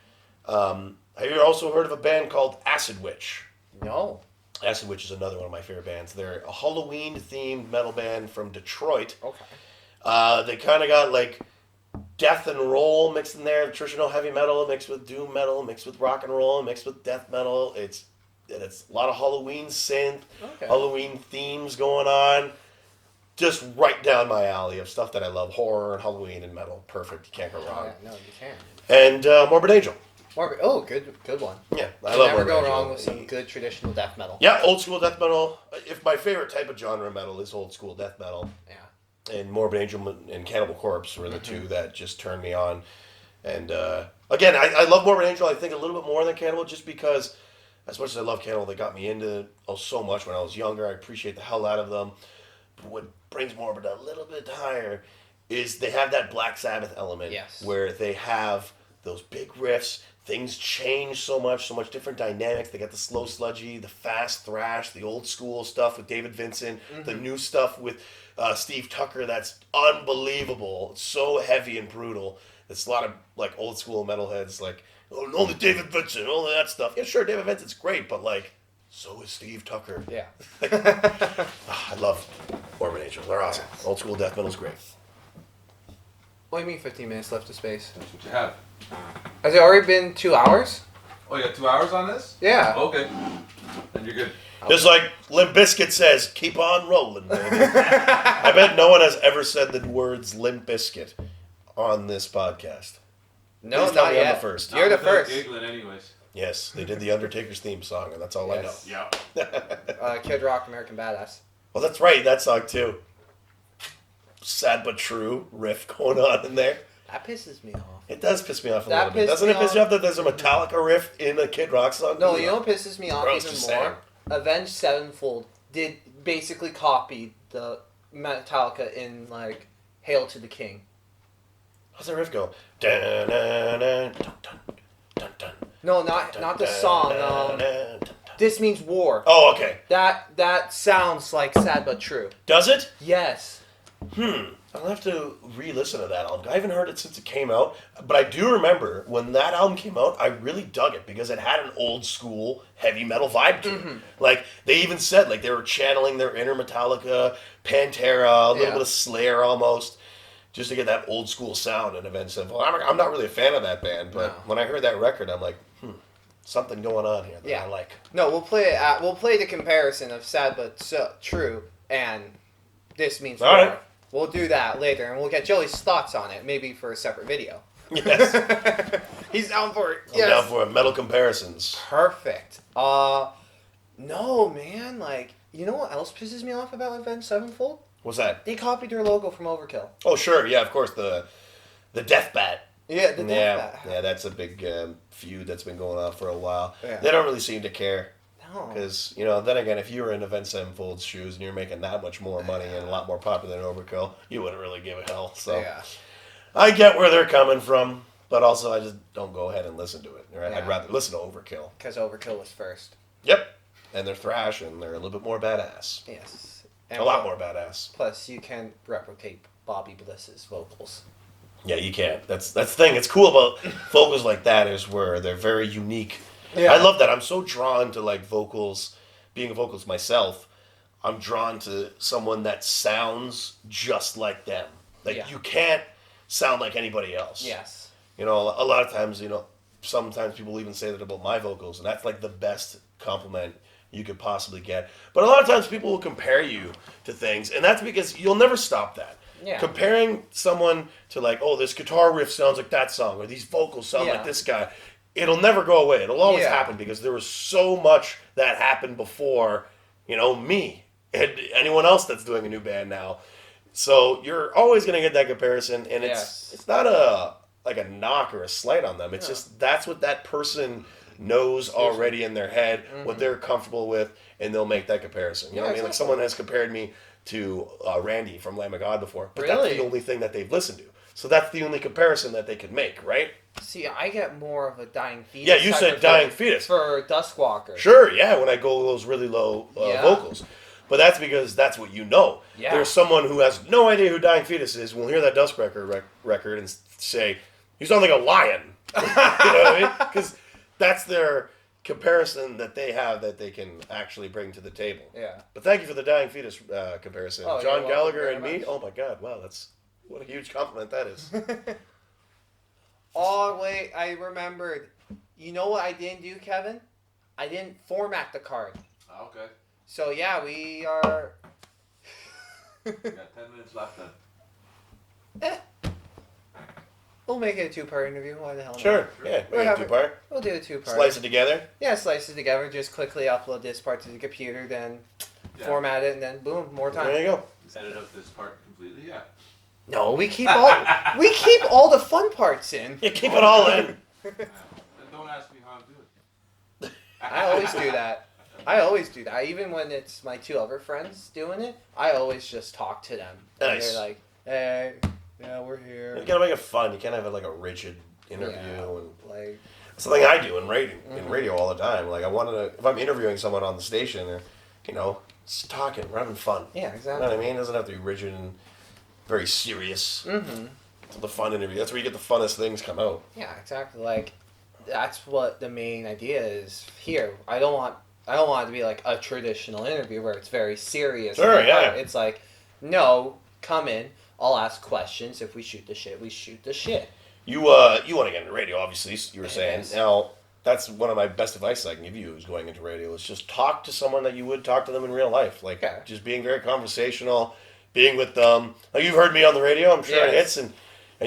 Have you also heard of a band called Acid Witch? No. Acid Witch is another one of my favorite bands. They're a Halloween-themed metal band from Detroit. Okay. They kind of got death and roll mixed in there, traditional heavy metal mixed with doom metal, mixed with rock and roll, mixed with death metal. It's a lot of Halloween synth, Halloween themes going on. Just right down my alley of stuff that I love. Horror and Halloween and metal. Perfect. You can't go wrong. Yeah, no, you can't. And Morbid Angel. Good one. Yeah, I love Never Morbid go Angel. wrong with some good traditional death metal. Yeah, old school death metal. If my favorite type of genre metal is old school death metal. Yeah. And Morbid Angel and Cannibal Corpse were the two that just turned me on. And again, I love Morbid Angel. I think a little bit more than Cannibal, just because, as much as I love Cannibal, they got me into so much when I was younger. I appreciate the hell out of them. But what brings Morbid a little bit higher is they have that Black Sabbath element, where they have those big riffs. Things change so much different dynamics. They got the slow sludgy, the fast thrash, the old school stuff with David Vincent, the new stuff with Steve Tucker. That's unbelievable. It's so heavy and brutal. It's a lot of like old school metalheads like, oh, only David Vincent, all of that stuff. Yeah, sure, David Vincent's great, but like, so is Steve Tucker. Yeah. I love Morbid Angel. They're awesome. Old school death metal's great. What do you mean 15 minutes left of space? That's what you have. Has it already been 2 hours? Oh, you got 2 hours on this? Yeah. Okay. Then you're good. Just like Limp Bizkit says, keep on rolling, baby. I bet no one has ever said the words Limp Bizkit on this podcast. No, Please tell not me I'm yet. the first. You're the Without first. giggling anyways. Yes, they did the Undertaker's theme song, and that's all Yes. Yeah. Kid Rock, American Badass. Well, that's right, that song too. Sad but true riff going on in there. That pisses me off. It does piss me off a That little bit. pissed Doesn't me it piss you off. off that there's a Metallica riff in a Kid Rock song? No, you know what pisses me off Bro, it's even just more? saying. Avenged Sevenfold did basically copy the Metallica in like Hail to the King. How's that riff go? Dun, dun, dun, dun, dun, dun, dun, No, not the dun, song. dun, dun, dun. This Means War. Oh, okay. That sounds like Sad But True. Does it? Yes. I'll have to re-listen to that album. I haven't heard it since it came out, but I do remember when that album came out, I really dug it because it had an old school heavy metal vibe to it. Like, they even said, like, they were channeling their inner Metallica, Pantera, a little bit of Slayer almost, just to get that old school sound in Avenged Sevenfold. I'm not really a fan of that band, but when I heard that record, I'm like, something going on here that I like. No, we'll play the comparison of Sad But True and This Means War. All right. We'll do that later, and we'll get Joey's thoughts on it, maybe for a separate video. Yes. He's down for it. I'm down for it. Metal comparisons. Perfect. No, man. Like, you know what else pisses me off about Avenged Sevenfold? What's that? They copied their logo from Overkill. Oh, sure. Yeah, of course. The Death Bat. Yeah, the Death Bat. Yeah, that's a big feud that's been going on for a while. Yeah. They don't really seem to care. No. Because, then again, if you were in Avenged Sevenfold's shoes and you're making that much more money and a lot more popular than Overkill, you wouldn't really give a hell. So Yeah. I get where they're coming from, but also I just don't go ahead and listen to it. Right? Yeah. I'd rather listen to Overkill. Because Overkill was first. Yep. And they're thrash and they're a little bit more badass. Yes. A lot more badass. Plus, you can replicate Bobby Bliss's vocals. Yeah, you can. That's the thing. It's cool about vocals like that is where they're very unique. Yeah. I love that. I'm so drawn to like vocals, being a vocalist myself. I'm drawn to someone that sounds just like them. Like you can't sound like anybody else. Yes. A lot of times, sometimes people even say that about my vocals, and that's like the best compliment you could possibly get. But a lot of times people will compare you to things, and that's because you'll never stop that. Yeah. Comparing someone to like, oh, this guitar riff sounds like that song, or these vocals sound like this guy. It'll never go away. It'll always happen because there was so much that happened before, me and anyone else that's doing a new band now. So you're always going to get that comparison, and it's not a knock or a slight on them. It's just that's what that person knows already in their head, what they're comfortable with, and they'll make that comparison. You know what I mean? Like someone has compared me to Randy from Lamb of God before, but that's the only thing that they've listened to. So that's the only comparison that they can make, right? See, I get more of a Dying Fetus. Yeah, you said Dying Fetus. For Duskwalker. Sure, yeah, when I go those really low vocals. But that's because that's what you know. Yeah. There's someone who has no idea who Dying Fetus is, will hear that Duskwalker record and say, you sound like a lion. You know what I mean? Because that's their comparison that they have that they can actually bring to the table. Yeah. But thank you for the Dying Fetus comparison. Oh, John you're welcome Gallagher very and me, much. oh my God, wow, what a huge compliment that is. Oh, wait, I remembered. You know what I didn't do, Kevin? I didn't format the card. Okay. So, yeah, we are... You got 10 minutes left then. We'll make it a two-part interview. Why the hell not? Sure. Yeah. We'll Make it have a two-part. We'll do a two-part. Slice it together. Yeah, slice it together. Just quickly upload this part to the computer, then format it, and then boom, more time. There you go. Edit out this part completely, yeah. No, we keep all the fun parts in. You keep it all in. Then don't ask me how I'm doing. I always do that. Even when it's my two other friends doing it, I always just talk to them. And Nice. they're like, hey, yeah, we're here. You gotta make it fun. You can't have it like a rigid interview. Yeah, And like, it's something I do in radio all the time. Like I wanted to, if I'm interviewing someone on the station, or just talking, we're having fun. yeah, You exactly. know what I mean? It doesn't have to be rigid and very serious. Mm-hmm. It's the fun interview. That's where you get the funnest things come out. Yeah, exactly. Like, that's what the main idea is here. I don't want it to be like a traditional interview where it's very serious. Sure, and yeah. It's like, no, come in. I'll ask questions. If we shoot the shit, we shoot the shit. You want to get into radio, obviously. You were saying. Yes. Now, that's one of my best advice I can give you is going into radio. Is just talk to someone that you would talk to them in real life. Like just being very conversational, being with them. Like you've heard me on the radio. I'm sure it hits and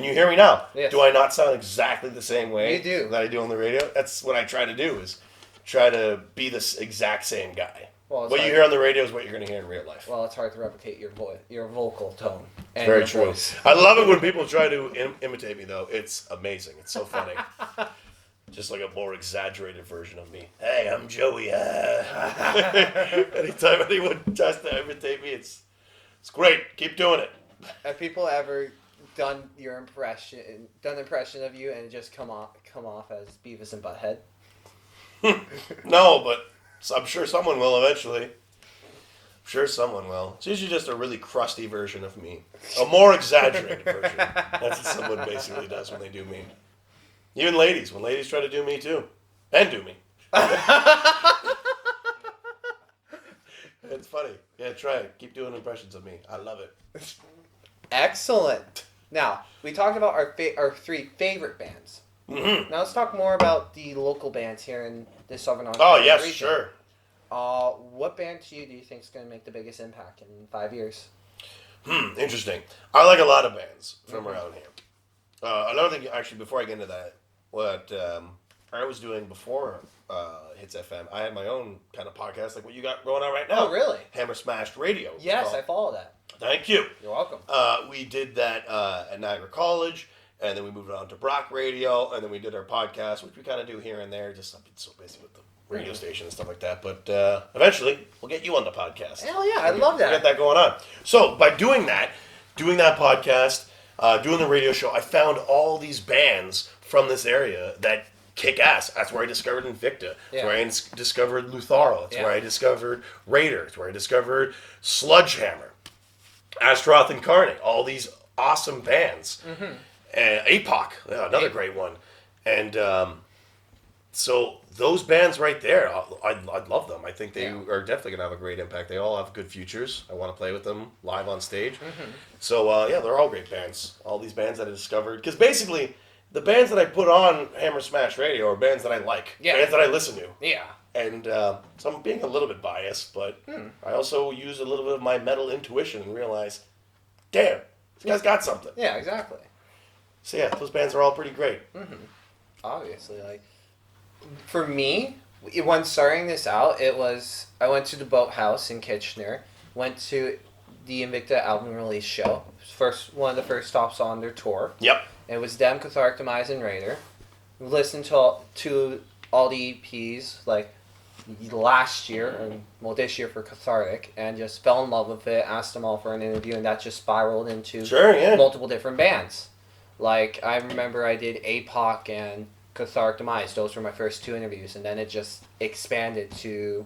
you hear me now. Yes. Do I not sound exactly the same way You do. that I do on the radio? That's what I try to do is try to be this exact same guy. Well, What you hear on the radio is what you're going to hear in real life. Well, it's hard to replicate your voice, your vocal tone. And Very your true. voice. I love it when people try to imitate me, though. It's amazing. It's so funny. Just like a more exaggerated version of me. Hey, I'm Joey. Anytime anyone tries to imitate me, it's great. Keep doing it. Have people ever done an impression of you, and it just come off as Beavis and Butthead? No, but I'm sure someone will eventually. I'm sure someone will. It's usually just a really crusty version of me. A more exaggerated version. That's what someone basically does when they do me. Even ladies. When ladies try to do me, too. And do me. It's funny. Yeah, try it. Keep doing impressions of me. I love it. Excellent. Now, we talked about our three favorite bands. Mm-hmm. Now let's talk more about the local bands here in the Southern Oh, Ontario yes, region. sure. What band do you think is going to make the biggest impact in 5 years? Interesting. I like a lot of bands from around here. Another thing, actually, before I get into that, what I was doing before Hits FM, I had my own kind of podcast, like what you got going on right now. Oh, really? Hammer Smashed Radio. Yes, I follow that. Thank you. You're welcome. We did that at Niagara College, and then we moved on to Brock Radio, and then we did our podcast, which we kind of do here and there. Just I've been so busy with the radio station and stuff like that. But eventually, we'll get you on the podcast. Hell yeah, I love that. We'll get that going on. So by doing that podcast, doing the radio show, I found all these bands from this area that kick ass. That's where I discovered Invicta. That's where I discovered Lutharo. That's where I discovered Raider. That's where I discovered Sludgehammer, Astaroth Incarnate. All these awesome bands. Mm-hmm. And APOC, another great one. And so those bands right there, I'd love them. I think they are definitely going to have a great impact. They all have good futures. I want to play with them live on stage. Mm-hmm. So, they're all great bands. All these bands that I discovered. Because basically, the bands that I put on Hammer Smash Radio are bands that I like. Yeah. Bands that I listen to. Yeah. And so I'm being a little bit biased, but I also use a little bit of my metal intuition and realize, damn, this guy's got something. Yeah, exactly. So yeah, those bands are all pretty great. Mm-hmm. Obviously, like, for me, when starting this out, I went to the Boathouse in Kitchener, went to the Invicta album release show, one of the first stops on their tour. Yep. It was them, Cathartic Demise, and Raider. Listened to all the EPs, like, last year, this year for Cathartic, and just fell in love with it, asked them all for an interview, and that just spiraled into multiple different bands. Like, I remember I did APOC and Cathartic Demise. Those were my first two interviews, and then it just expanded to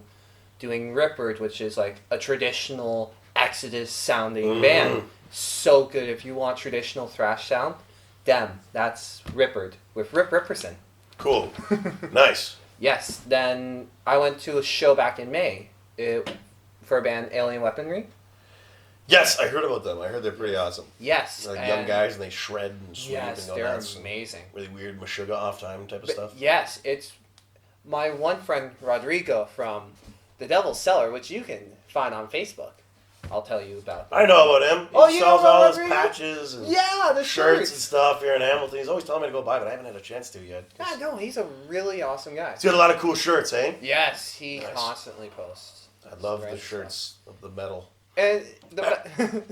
doing Ripward, which is like a traditional Exodus sounding band. So good. If you want traditional thrash sound, that's Ripward with Rip Ripperson. Cool. Nice. Yes. Then I went to a show back in May for a band, Alien Weaponry. Yes, I heard about them. I heard they're pretty awesome. Yes. They're like young guys and they shred and sweep yes, and go they're nuts. amazing. Really weird Meshuggah off time type of stuff. Yes, it's my one friend Rodrigo from The Devil's Cellar, which you can find on Facebook. I'll tell you about that. I know about him. He Oh, you know sells all about his Rodrigo? patches and Yeah, the shirts and stuff here in Hamilton. He's always telling me to go buy, but I haven't had a chance to yet. Yeah, no, he's a really awesome guy. He's got a lot of cool shirts, eh? Yes, he Nice. constantly posts. I love Great the stuff. shirts of the metal. And the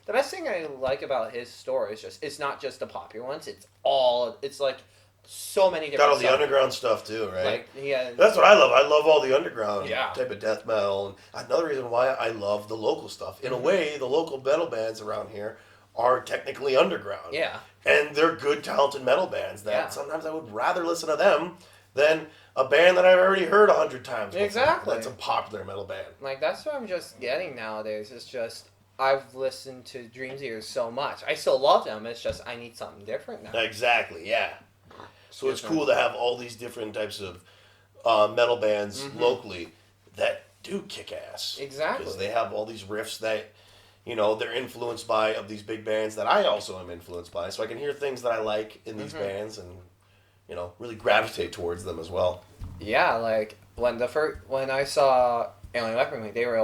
the best thing I like about his store is just it's not just the popular ones. It's like so many different. Got all the stuff. underground stuff too, right? Like yeah, That's what I love. I love all the underground Yeah. type of death metal. And another reason why I love the local stuff. In a way, the local metal bands around here are technically underground. yeah, And they're good, talented metal bands that Yeah. sometimes I would rather listen to them than a band that I've already heard 100 times before. Exactly. That's a popular metal band. like that's what I'm just getting nowadays. It's just I've listened to Dream Theater so much. I still love them. It's just I need something different now. Exactly, yeah. So it's Different. cool to have all these different types of metal bands locally that do kick ass. Exactly. Because they have all these riffs that, they're influenced by of these big bands that I also am influenced by. So I can hear things that I like in these bands and, really gravitate towards them as well. Yeah, like when I saw Alien Weaponry, they were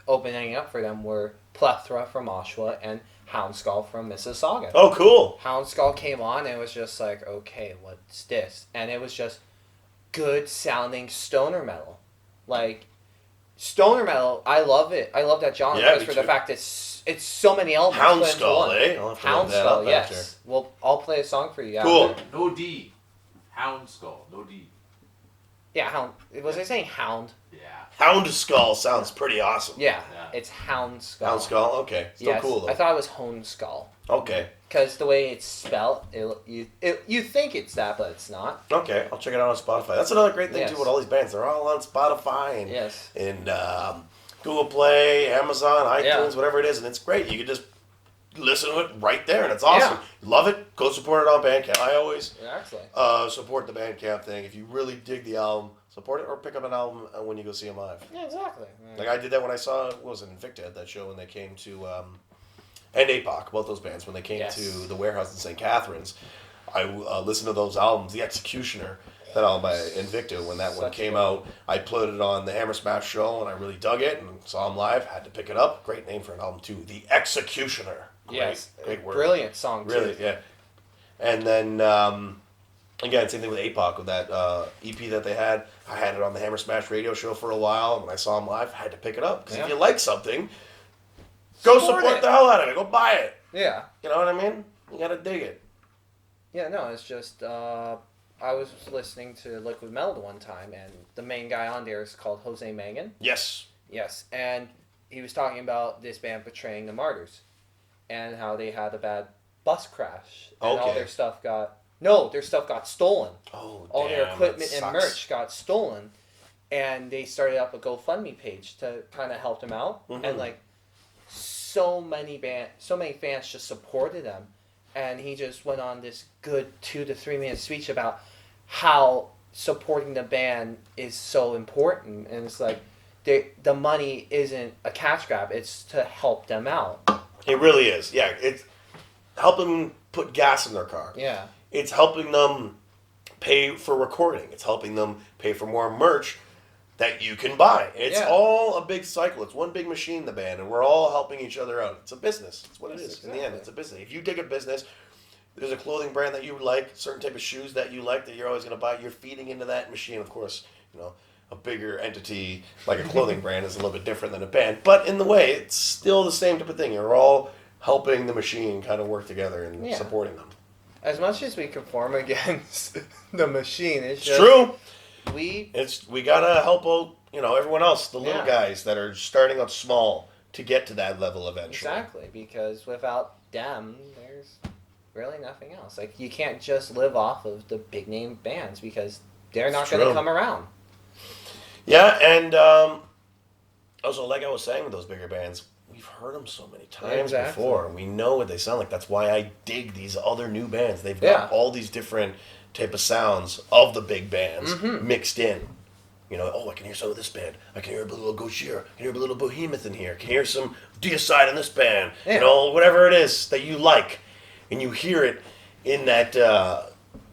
opening up for them were Plethora from Oshawa and Houndskull from Mississauga. Oh, cool. Houndskull came on and it was just like, okay, what's this? And it was just good sounding stoner metal. Like stoner metal, I love it. I love that genre Yeah, just me for the too. fact it's so many elements. put into Houndskull, one. eh? I'll have to look that Houndskull, up yes. Well, I'll play a song for you. Cool. after. No D. Hound skull. No D. Yeah, Hound. Was I saying Hound? Yeah. Houndskull sounds pretty awesome. Yeah, Yeah. it's Houndskull. Houndskull, okay. Still Yes, cool, though. I thought it was Houndskull. Okay. Because the way it's spelled, you think it's that, but it's not. Okay, I'll check it out on Spotify. That's another great thing, Yes. too, with all these bands. They're all on Spotify and, Yes. and Google Play, Amazon, iTunes, Yeah. whatever it is, and it's great. You can just listen to it right there, and it's awesome. Yeah. Love it. Go support it on Bandcamp. I always Actually. support the Bandcamp thing. If you really dig the album, support it or pick up an album when you go see them live. Yeah, exactly. Like I did that when I saw, what was it, Invicta at that show when they came to, and APOC, both those bands, when they came Yes. to the Warehouse in St. Catharines. I listened to those albums, The Executioner, that album by Invicta, when that one Such a came good out. I put it on the Hammer Smash show and I really dug it and saw them live, had to pick it up. Great name for an album too, The Executioner. Great, Yes. great word. Brilliant song, too. Really, yeah. And then, again, same thing with APOC, with that EP that they had. I had it on the Hammer Smash radio show for a while, and when I saw them live, I had to pick it up. Because Yeah. if you like something, go support it. the hell out of it. Go buy it. Yeah. You know what I mean? You gotta dig it. Yeah, no, it's just, I was listening to Liquid Metal one time, and the main guy on there is called Jose Mangan. Yes. Yes, and he was talking about this band portraying the Martyrs, and how they had a bad bus crash, and all Okay. their stuff got stolen. Oh, All their damn, equipment that and sucks. merch got stolen, and they started up a GoFundMe page to kind of help them out, Mhm. and like so many fans just supported them, and he just went on this good 2 to 3 minute speech about how supporting the band is so important, and it's like the money isn't a cash grab; it's to help them out. It really is. Yeah, it's helping put gas in their car. Yeah, It's helping them pay for recording. It's helping them pay for more merch that you can buy. It's Yeah. all a big cycle. It's one big machine, the band, and we're all helping each other out. It's a business. It's what it Yes, is. In the end, exactly. it's a business. If you dig a business, there's a clothing brand that you like, certain type of shoes that you like that you're always going to buy. You're feeding into that machine. Of course, a bigger entity like a clothing brand is a little bit different than a band, but in the way, it's still the same type of thing. You're all helping the machine kind of work together and Yeah. supporting them. as much as we conform against the machine, it's It's just true. we We gotta help out, everyone else, the little Yeah. guys that are starting out small to get to that level eventually. exactly because without them, there's really nothing else. Like you can't just live off of the big name bands because they're not It's going to true. come around. Yeah, and also, like I was saying with those bigger bands, we've heard them so many times Exactly. before, and we know what they sound like. That's why I dig these other new bands. They've Yeah. got all these different type of sounds of the big bands Mhm. mixed in. I can hear some of this band. I can hear a little Gojira. I can hear a little Behemoth in here. I can hear some Deicide in this band. Yeah. Whatever it is that you like. And you hear it in that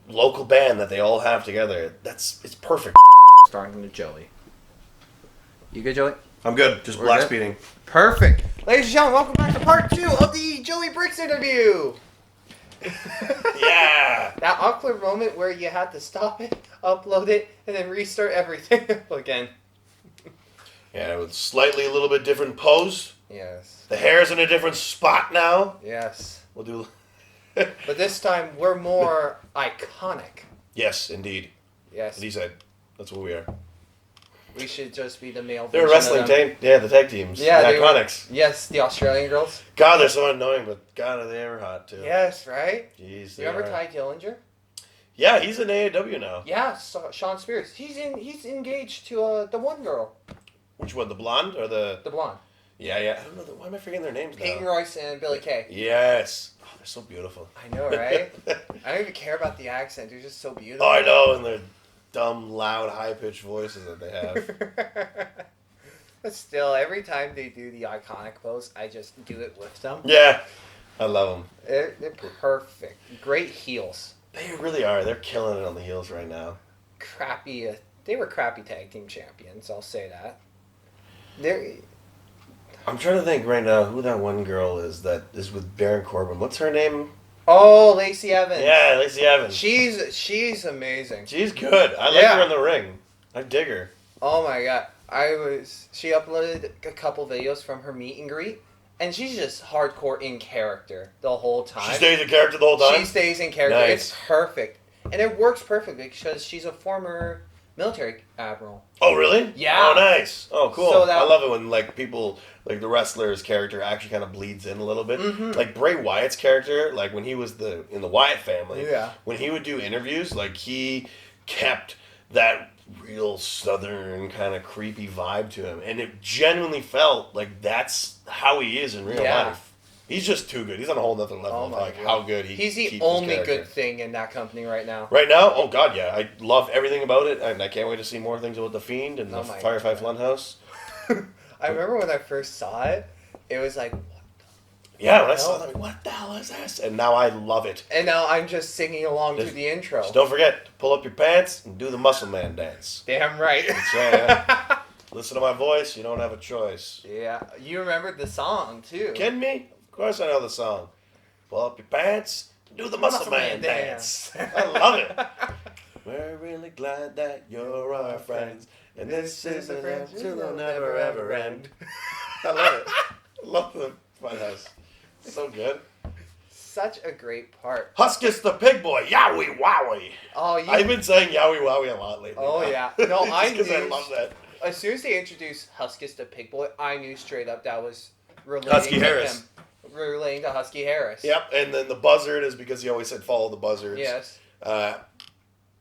local band that they all have together. It's perfect. Starting with Joey. You good, Joey? I'm good. Just We're blast good? beating. Perfect. Ladies and gentlemen, welcome back to part 2 of the Joey Bricks interview. Yeah. That awkward moment where you had to stop it, upload it, and then restart everything again. Yeah, with slightly a little bit different pose. Yes. The hair's in a different spot now. Yes. We'll do. But this time, we're more iconic. Yes, indeed. Yes. As he said, that's what we are. We should just be the male They're a version wrestling of them. team. Yeah, the tag teams. Yeah, the they were- Iconics. Yes, the Australian girls. God, they're so annoying, but God, are they ever hot too. Yes, right? Jeez, You remember are. Ty Dillinger? Yeah, he's in AEW now. Yeah, Sean Spears. He's engaged to the one girl, Which one, the blonde or the? the blonde. Yeah, yeah. I don't know. Why am I forgetting their names now? Peyton Royce and Billy Kay. Yes. Oh, they're so beautiful. I know, right? I don't even care about the accent. They're just so beautiful. Oh, I know, and their dumb, loud, high-pitched voices that they have. But still, every time they do the iconic pose, I just do it with them. Yeah, I love them. They're perfect. Great heels. They really are. They're killing it on the heels right now. Crappy. They were crappy tag team champions. I'll say that. They're. I'm trying to think right now who that one girl is that is with Baron Corbin. What's her name? Oh, Lacey Evans. Yeah, Lacey Evans. She's amazing. She's good. I like Yeah. her in the ring. I dig her. Oh my god. She uploaded a couple videos from her meet and greet, and she's just hardcore in character the whole time. She stays in character the whole time? She stays in character. Nice. It's perfect. And it works perfectly because she's a former military admiral. Oh, really? Yeah. Oh, nice. Oh, cool. So that- I love it when, like, people, like, the wrestler's character actually kind of bleeds in a little bit. Mhm. Like, Bray Wyatt's character, like, when he was in the Wyatt family, Yeah. when he would do interviews, like, he kept that real southern kind of creepy vibe to him. And it genuinely felt like that's how he is in real Yeah. life. He's just too good. He's on a whole nother level Oh of, my like, God. how good he He's the keeps his only character. good thing in that company right now. Right now? Oh, God, yeah. I love everything about it, and I can't wait to see more things about The Fiend and Oh the my Firefly God. Funhouse. I remember when I first saw it, it was like, Yeah, when I the saw hell? that, I'm like, what the hell is this? And now I love it. and now I'm just singing along to Just- the intro. Just don't forget to pull up your pants and do the Muscle Man dance. Damn right. That's right, Listen to my voice, you don't have a choice. Yeah, you remembered the song too. You kidding me? Of course I know the song. Pull up your pants and do the Muscle Man dance. I love it. We're really glad that you're our friends. And this is an end till never ever end. I love it. I love the Funhouse. So good. Such a great part. Huskus the Pig Boy, Yowie Wowie. Oh, you. I've been saying Yowie Wowie a lot lately. Oh, yeah. No, I because I knew- love that. As soon as they introduced Huskus the Pig Boy, I knew straight up that was relating Husky to Harris. him. Relating to Husky Harris. Yep, and then the buzzard is because he always said follow the buzzards. Yes.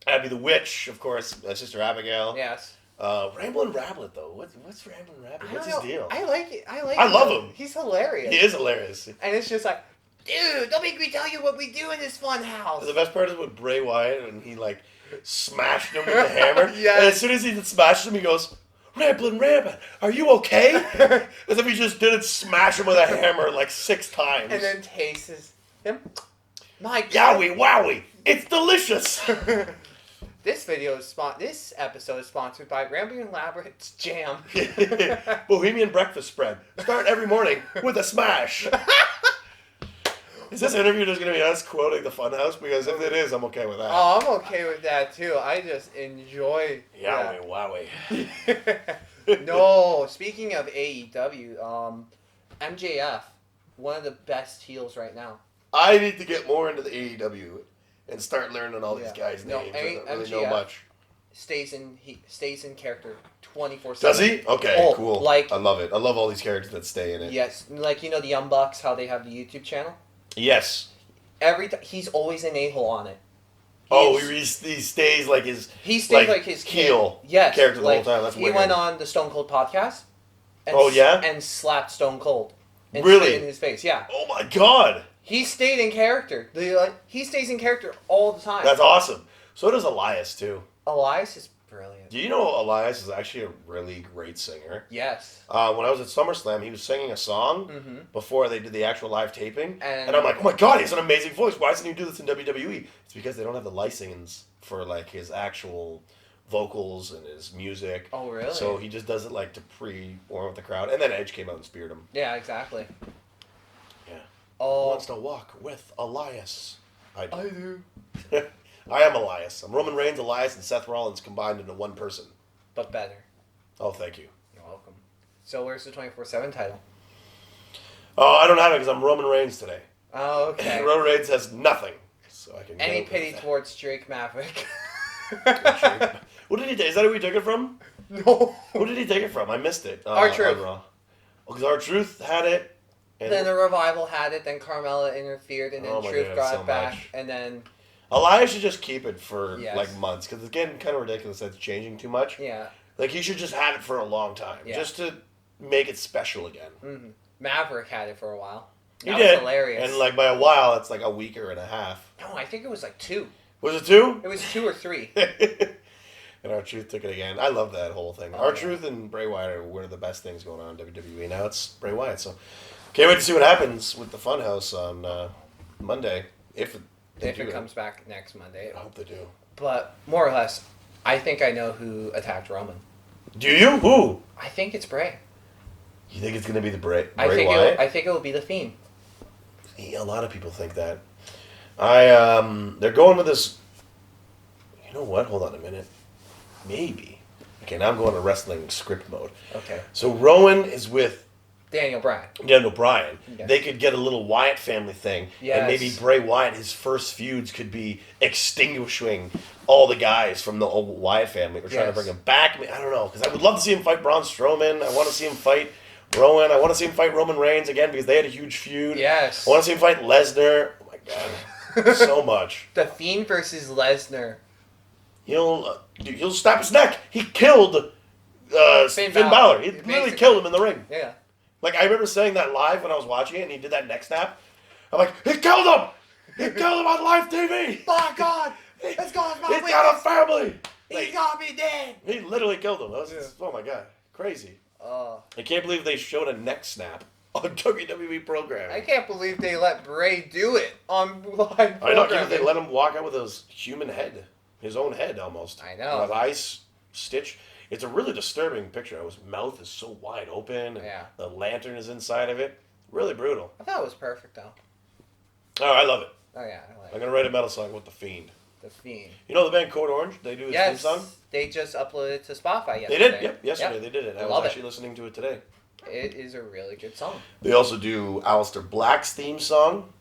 Abby the Witch, of course, Sister Abigail. Yes. Ramblin' Rablet, though. What's Ramblin' Rablet? I What's don't his know. deal? I like it. I love him. He's hilarious. He is hilarious. And it's just like, dude, don't make me tell you what we do in this fun house. The best part is with Bray Wyatt, and he, like, smashed him with the hammer. Yes. And as soon as he smashed him, he goes, Ramblin' Rabbit, are you okay? As if he just didn't smash him with a hammer, like, 6 times. And then tastes him. My God. Yowie Wowie, it's delicious. This episode is sponsored by Rambling Elaborate's Jam. Bohemian breakfast spread. Start every morning with a smash. Is this interview just going to be us quoting the Funhouse? Because if it is, I'm okay with that. Oh, I'm okay with that too. I just enjoy Yowie Wowie. that. No, speaking of AEW, MJF, one of the best heels right now. I need to get more into the AEW and start learning all these Yeah. guys' No, names. I don't really MJF. know much. He stays in character 24/7. Does he? Okay, Oh, cool. like- I love it. I love all these characters that stay in it. Yes, like you know the Young Bucks, how they have the YouTube channel. Yes. He's always an a-hole on it. Oh, He's- he stays like his He stayed like his heel yes, character the like, whole time. That's he weird. went on the Stone Cold podcast. And Oh, yeah? and slapped Stone Cold. And Really? spit in his face. Yeah, Oh my god, he stayed in character. He stays in character all the time. that's awesome. So does Elias too. Elias is brilliant. Do you know Elias is actually a really great singer? Yes. When I was at SummerSlam, he was singing a song Mm-hmm. before they did the actual live taping, And- and I'm like, oh my god, he has an amazing voice. Why doesn't he do this in WWE? It's because they don't have the license for like his actual vocals and his music. Oh, really? So he just does it like to pre-warm up the crowd, and then Edge came out and speared him. Yeah, exactly. Yeah. Oh. Wants to walk with Elias. I do. I am Elias. I'm Roman Reigns, Elias, and Seth Rollins combined into one person. But better. Oh, thank you. You're welcome. So where's the 24/7 title? Oh, I don't have it because I'm Roman Reigns today. Oh, okay. Roman Reigns has nothing, so I can. Any get pity towards Drake Maverick? What did he take? Is that who he took it from? No. Who did he take it from? I missed it. R-Truth. Because R-Truth had it. And Then the Revival had it, then Carmella interfered, and then Oh my Truth God, got so it back, much. and then, Elias should just keep it for Yes. like months because it's getting kind of ridiculous that it's changing too much. yeah. Like he should just have it for a long time, Yeah. just to make it special again. Mm-hmm. Maverick had it for a while. He That did, was hilarious. and like by a while, it's like a week or and a half. No, I think it was like 2. Was it 2? It was 2 or 3. And R-Truth took it again. I love that whole thing. Oh, R-Truth and Bray Wyatt are one of the best things going on in WWE. Now it's Bray Wyatt, so can't wait to see what happens with the Funhouse on Monday. If If it comes back next Monday. I hope they do. But more or less, I think I know who attacked Roman. Do you? Who? I think it's Bray. You think it's going to be the Bray I think Wyatt? I think it will be the Fiend. Yeah, a lot of people think that. They're going with this. You know what? Hold on a minute. Maybe. Okay, now I'm going to wrestling script mode. Okay. So Rowan is with Daniel Bryan. Daniel Bryan. Yes. They could get a little Wyatt family thing, Yes. and maybe Bray Wyatt, his first feuds could be extinguishing all the guys from the old Wyatt family. We're trying to Yes. bring him back. I mean, I don't know, because I would love to see him fight Braun Strowman. I want to see him fight Rowan. I want to see him fight Roman Reigns again because they had a huge feud. Yes. I want to see him fight Lesnar. Oh my god, so much. The Fiend versus Lesnar. He'll snap his neck. He killed Finn Balor. He literally Basically. killed him in the ring. Yeah. Like, I remember saying that live when I was watching it, and he did that neck snap. I'm like, he killed him! He killed him on live TV! My God! Let's go! He's got a family! He got me dead! He literally killed him. That was, Yeah. Oh my god, crazy. Oh. I can't believe they showed a neck snap on WWE programming. I can't believe they let Bray do it on live I know, they programming. let him walk out with his human head. His own head, almost. I know. With eyes stitched. It's a really disturbing picture. His mouth is so wide open. And Yeah. the lantern is inside of it. Really brutal. I thought it was perfect though. Oh, I love it. Oh yeah, I like I'm going to write a metal song with The Fiend. The Fiend. You know the band Code Orange? They do his theme Yes, song? they just uploaded it to Spotify They yesterday. did. Yep, yesterday Yep. they did it. I Love was it. actually listening to it today. It is a really good song. They also do Aleister Black's theme song.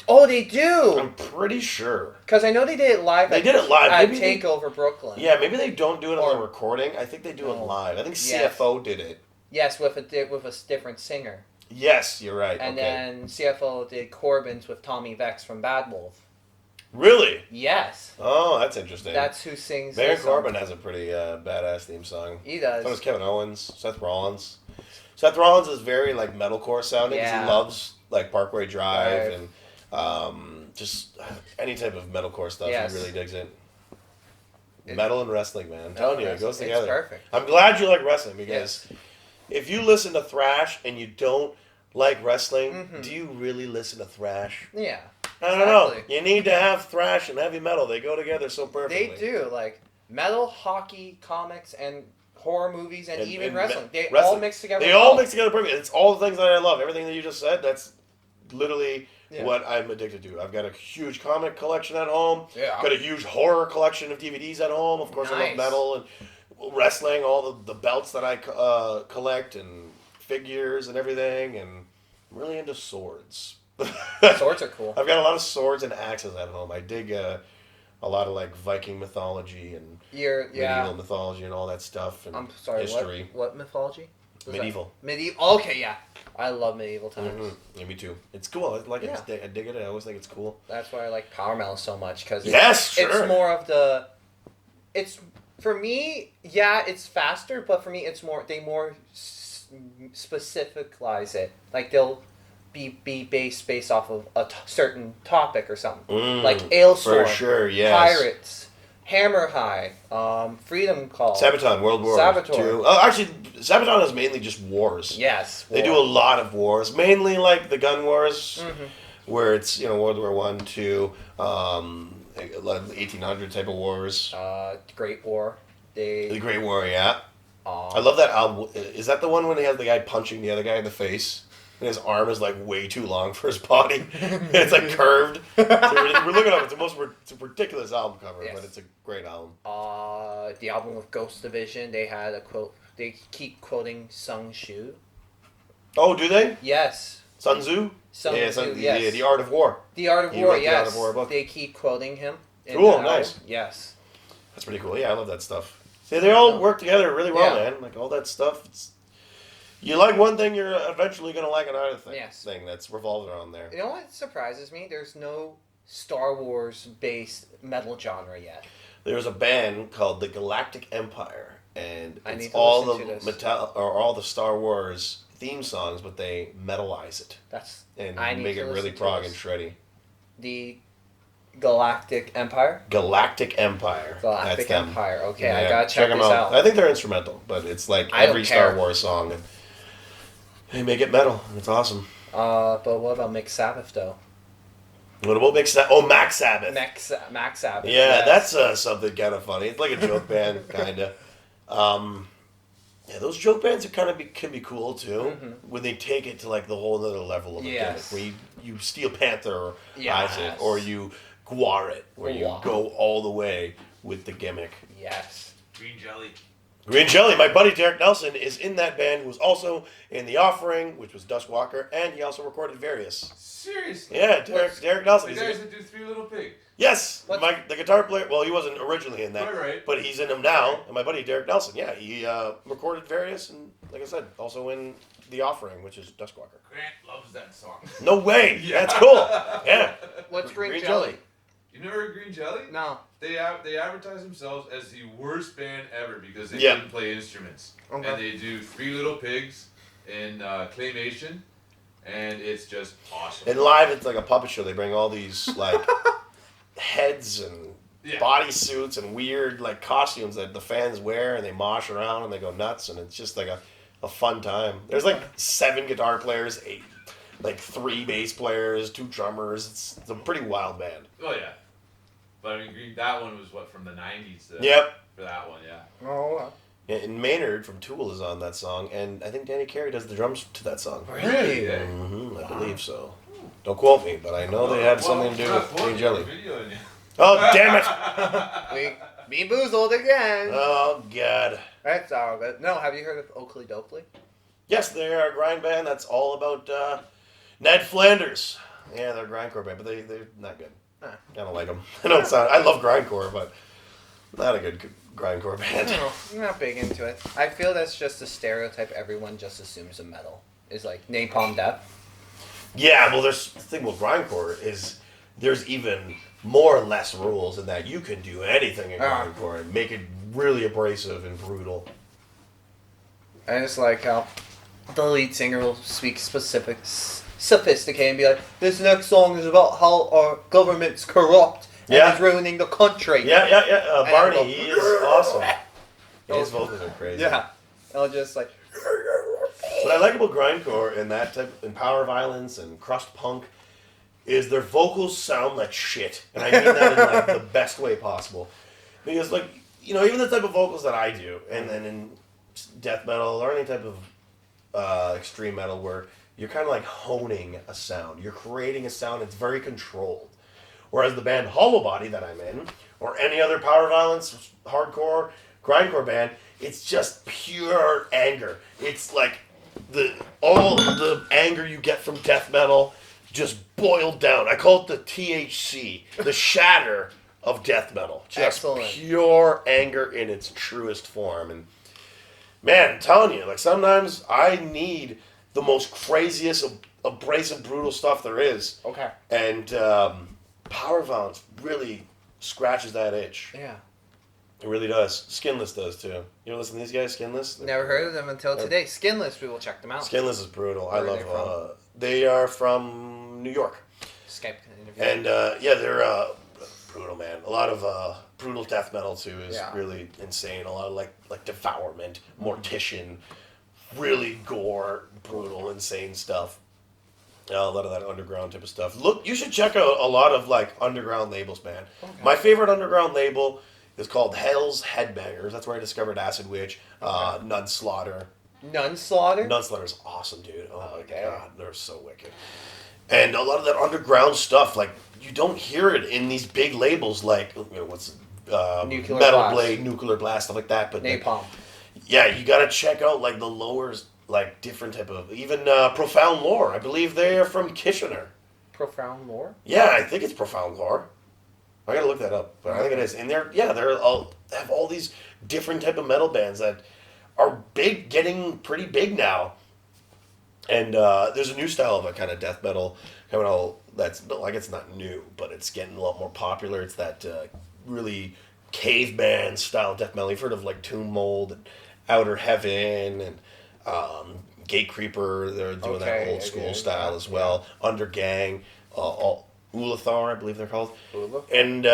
Oh, they do! I'm pretty sure. Because I know they did it live. They did it live. At Maybe they- Takeover Brooklyn. Yeah, maybe they don't do it on Or- the recording. I think they do it No. live. I think Yes. CFO did it. Yes, with a different singer. Yes, you're right. And okay. then CFO did Corbin's with Tommy Vex from Bad Wolf. Really? Yes. Oh, that's interesting. That's who sings Baron this song. Corbin has a pretty badass theme song. He So does does. Kevin Owens, Seth Rollins. Seth Rollins is very like metalcore sounding because Yeah. he loves like Parkway Drive Right. and just any type of metalcore stuff. Yes. He really digs it. It- Metal and wrestling, man. I'm telling you, it goes It's together. perfect. I'm glad you like wrestling because Yes. if you listen to thrash and you don't like wrestling, Mhm. do you really listen to thrash? Yeah. I don't know. Exactly. You need to have thrash and heavy metal. They go together so perfectly. They do. Like, metal, hockey, comics, and horror movies, and even and wrestling. They all wrestling. mix together. They all mix together perfectly. It's all the things that I love. Everything that you just said, that's literally Yeah. what I'm addicted to. I've got a huge comic collection at home. Yeah. Got a huge horror collection of DVDs at home. Of course, I love Nice. metal and wrestling, all the belts that I collect and figures and everything. And I'm really into swords. Swords are cool. I've got a lot of swords and axes at home. I dig a lot of like Viking mythology and medieval mythology and all that stuff and I'm sorry. history. What mythology? Was that- Medieval. Medieval. Okay, yeah. I love medieval times. Mhm. Yeah, me too. It's cool. I like Yeah. it. I dig it. I always think it's cool. That's why I like power metal so much because Yes, sure. it's more of the. It's for me. Yeah, it's faster, but for me, it's more. They more specificize it. Like they'll be based off of a certain topic or something. Like Ailstorm, For sure, yes. Pirates, Hammer High, Freedom Call. Sabaton, World War Saboteur. II. Oh, actually, Sabaton is mainly just wars. Yes, They do a lot of wars. Mainly like the gun wars, Mhm. where it's, World War One, Two, 1800 type of wars. Great War. The They. Great War, yeah. I love that album. Is that the one when they have the guy punching the other guy in the face? And his arm is like way too long for his body. It's like curved. So we're looking at it. It's a ridiculous album cover, Yes. but it's a great album. The album with Ghost Division, they had a quote. They keep quoting Sung Shu. Oh, do they? Yes. Sun Tzu? Sun Yeah, Tzu, yes. the Art of War. The Art of He War, wrote The yes. Art of War book. They keep quoting him. in Cool, that nice. album. Yes. That's pretty cool. Yeah, I love that stuff. See, they all work together really well, Yeah. man. Like all that stuff. You like one thing, you're eventually gonna like another thing. Yes. Thing that's revolved around there. You know what surprises me? There's no Star Wars based metal genre yet. There's a band called the Galactic Empire, and I need it's to all listen the to this. all the Star Wars theme songs, but they metalize it That's and I need make to it really listen to prog this. and shreddy. the Galactic Empire. Galactic Empire. Galactic That's them. Empire. Okay, Yeah, I gotta check them this out. I think they're instrumental, but it's like I don't every Star care. Wars song, and they make it metal. And it's awesome. But what about Mix Sabbath though? What about Max Sabbath? Max Sabbath. Yeah, yes. that's something kind of funny. It's like a joke band, kind of. Yeah, those joke bands are can be cool too when they take it to like the whole other level of a Yes. gimmick. Where you Steel Panther Yes. it, or you Guar it, where you Guar. go all the way with the gimmick. Yes. Green jelly. Green Jelly, my buddy Derek Nelson is in that band. Who was also in The Offering, which was Duskwalker, and he also recorded Varius. Seriously. Yeah, Derek Nelson. The He's guys that do Three Little Pig. Yes, What's- the guitar player. Well, he wasn't originally in that, Right. but he's in them now. And my buddy Derek Nelson, yeah, he recorded Various, and like I said, also in The Offering, which is Duskwalker. Grant loves that song. No way, Yeah. that's cool. Yeah, What's Green, Green Jelly? Jelly. You never heard Green Jelly? No. They advertise themselves as the worst band ever because they Yeah. didn't play instruments. Okay. And they do Three Little Pigs in claymation, and it's just awesome. And live, it's like a puppet show. They bring all these like heads and Yeah. bodysuits and weird like costumes that the fans wear, and they mosh around and they go nuts, and it's just like a fun time. There's like 7 guitar players, 8, like 3 bass players, 2 drummers. It's a pretty wild band. Oh yeah, but I mean that one was from the '90s. Yep. For that one, yeah. Oh. And Maynard from Tool is on that song, and I think Danny Carey does the drums to that song. Really? Yeah. I believe so. Don't quote me, but I know they had something to do with Green Jelly. Video in you. Oh, damn it! We boozled again. Oh, God. That's all good. No, have you heard of Oakley Dokley? Yes, they're a grind band that's all about Ned Flanders. Yeah, they're a grindcore band, but they're not good. Huh. I don't like them. I love grindcore, but not a good grindcore band. No, I'm not big into it. I feel that's just a stereotype everyone just assumes of metal. Is like Napalm Death. Yeah, well, there's the thing with grindcore is there's even more or less rules in that you can do anything in grindcore and make it really abrasive and brutal. And it's like how the lead singer will speak sophisticated and be like, this next song is about how our government's corrupt and Yeah. is ruining the country. Yeah. And I'll go, Barney, he is awesome. His vocals are crazy. Yeah. I'll just like, What I like about grindcore and that type and power violence and crust punk is their vocals sound like shit, and I mean that in like the best way possible. Because like even the type of vocals that I do, and then in death metal or any type of extreme metal where you're kind of like honing a sound, you're creating a sound that's very controlled. Whereas the band Hollow Body that I'm in, or any other power violence, hardcore, grindcore band, it's just pure anger. It's like all the anger you get from death metal just boiled down. I call it the THC, the shatter of death metal. Just Excellent. pure anger in its truest form. And man, I'm telling you, like sometimes I need the most craziest, abrasive, brutal stuff there is. okay. And power violence really scratches that itch. Yeah. It really does. Skinless does too. You know, listen to these guys, Skinless? They're Never heard of them until today. Skinless, we will check them out. Skinless is brutal. Where I are they love. They are from New York, Skype interview. and they're brutal, man. A lot of brutal death metal too is Yeah. really insane. A lot of like Devourment, Mortician, really gore, brutal, insane stuff. A lot of that underground type of stuff. Look, you should check out a lot of like underground labels, man. Okay. My favorite underground label It's called Hell's Headbangers. That's where I discovered Acid Witch, Nunslaughter. Nunslaughter? Nunslaughter's awesome, dude. Oh my Okay. god, they're so wicked. And a lot of that underground stuff, like, you don't hear it in these big labels like, what's Nuclear Metal Blast. Blade, Nuclear Blast, stuff like that. But Napalm. yeah, you gotta check out like the lowers, like different type of, even Profound Lore. I believe they are from Kitchener. Profound Lore? Yeah, I think it's Profound Lore. I gotta look that up, but I think it is. And they're all have all these different type of metal bands that are big, getting pretty big now. And there's a new style of a kind of death metal coming out that's like, it's not new, but it's getting a lot more popular. It's that really caveman style death metal. You've heard of like Tomb Mold and Outer Heaven and Gate Creeper. They're doing that old school style as well. Undergang, Ulathar, I believe they're called. Ula? And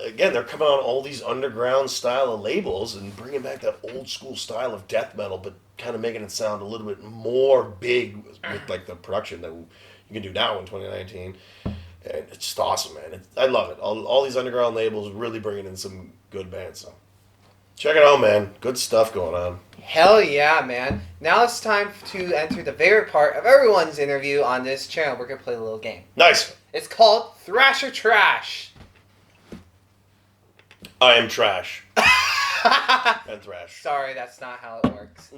again, they're coming on all these underground style of labels and bringing back that old school style of death metal, but kind of making it sound a little bit more big with like the production that you can do now in 2019. And it's just awesome, man. I love it. All these underground labels really bringing in some good bands. So check it out, man. Good stuff going on. Hell yeah, man. Now it's time to enter the favorite part of everyone's interview on this channel. We're going to play a little game. Nice. It's called Thrash or Trash. I am trash. And thrash. Sorry, that's not how it works.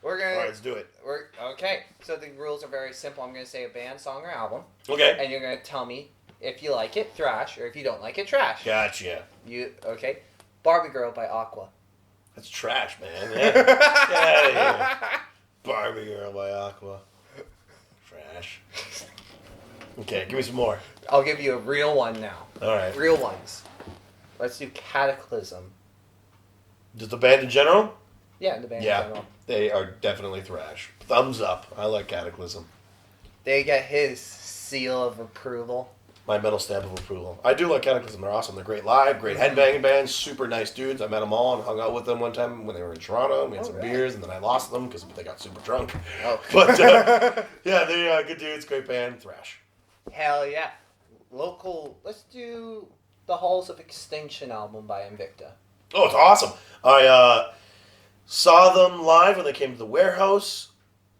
We're gonna. All right, let's do it. Okay. So the rules are very simple. I'm gonna say a band, song, or album, Okay. and you're gonna tell me if you like it, thrash, or if you don't like it, trash. Gotcha. You okay? Barbie Girl by Aqua. That's trash, man. Yeah. Get out of here. Barbie Girl by Aqua. Trash. Okay, give me some more. I'll give you a real one now. All right. Real ones. Let's do Cataclysm. Just the band in general? Yeah, the band. Yeah. in general. They are definitely thrash. Thumbs up. I like Cataclysm. They get his seal of approval. My metal stamp of approval. I do like Cataclysm. They're awesome. They're great live, great headbanging bands, super nice dudes. I met them all and hung out with them one time when they were in Toronto. And we had some beers, and then I lost them because they got super drunk. Oh. But yeah, they're good dudes, great band, thrash. Hell yeah. Local. Let's do the Halls of Extinction album by Invicta. Oh, it's awesome. I saw them live when they came to the Warehouse.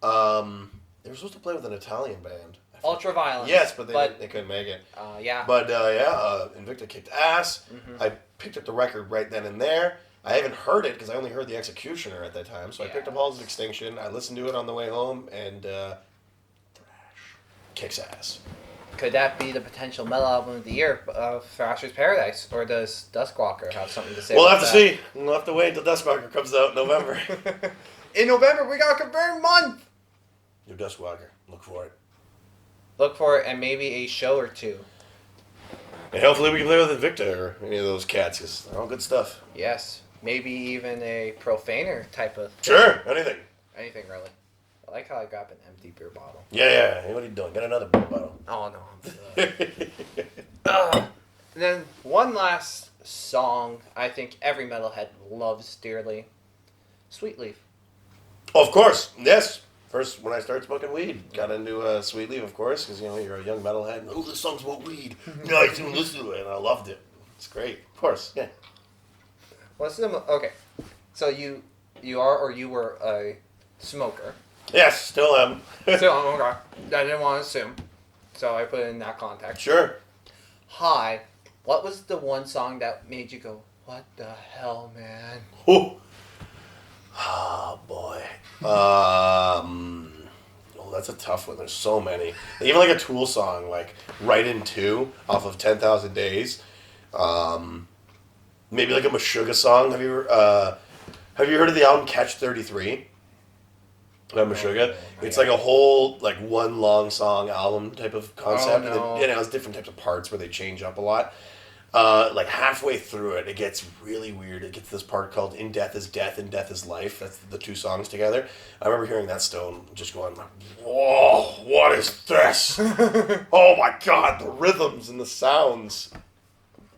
They were supposed to play with an Italian band. Ultraviolence. Yes, but they couldn't make it. Yeah. But Invicta kicked ass. Mm-hmm. I picked up the record right then and there. I haven't heard it because I only heard the Executioner at that time. So I picked up Halls of Extinction. I listened to it on the way home, and thrash kicks ass. Could that be the potential metal album of the year of Thrasher's Paradise? Or does Duskwalker have something to say We'll about have to see. We'll have to wait until Duskwalker comes out in November. In November, we got a confirmed month! New Duskwalker. Look for it. Look for it and maybe a show or two. And hopefully we can play with Invicta or any of those cats because they're all good stuff. Yes. Maybe even a profaner type of thing. Sure, anything. Anything, really. I like how I grabbed an empty beer bottle. Yeah. Hey, what are you doing? Get another beer bottle. Oh, no. And then one last song I think every metalhead loves dearly. Sweet Leaf. Of course, yes. First, when I started smoking weed, got into Sweet Leaf, of course, because, you're a young metalhead. And, oh, this song's about weed. Nice, and listen to it. And I loved it. It's great. Of course, yeah. What's the... Okay. So you are or you were a smoker. Yes, still am. So, okay. I didn't want to assume. So I put it in that context. Sure. Hi. What was the one song that made you go, what the hell, man? Oh, boy. Oh, that's a tough one. There's so many. Even like a Tool song, like Right in 2 off of 10,000 Days. Maybe like a Meshuggah song. Have you heard of the album Catch 33? By Meshuggah? It's like a whole, like, one long song album type of concept. Oh, no. And it has different types of parts where they change up a lot. Like halfway through it gets really weird. It gets this part called In Death is Death and Death is Life. That's the two songs together. I remember hearing that stone just going, whoa, what is this? Oh my God, the rhythms and the sounds.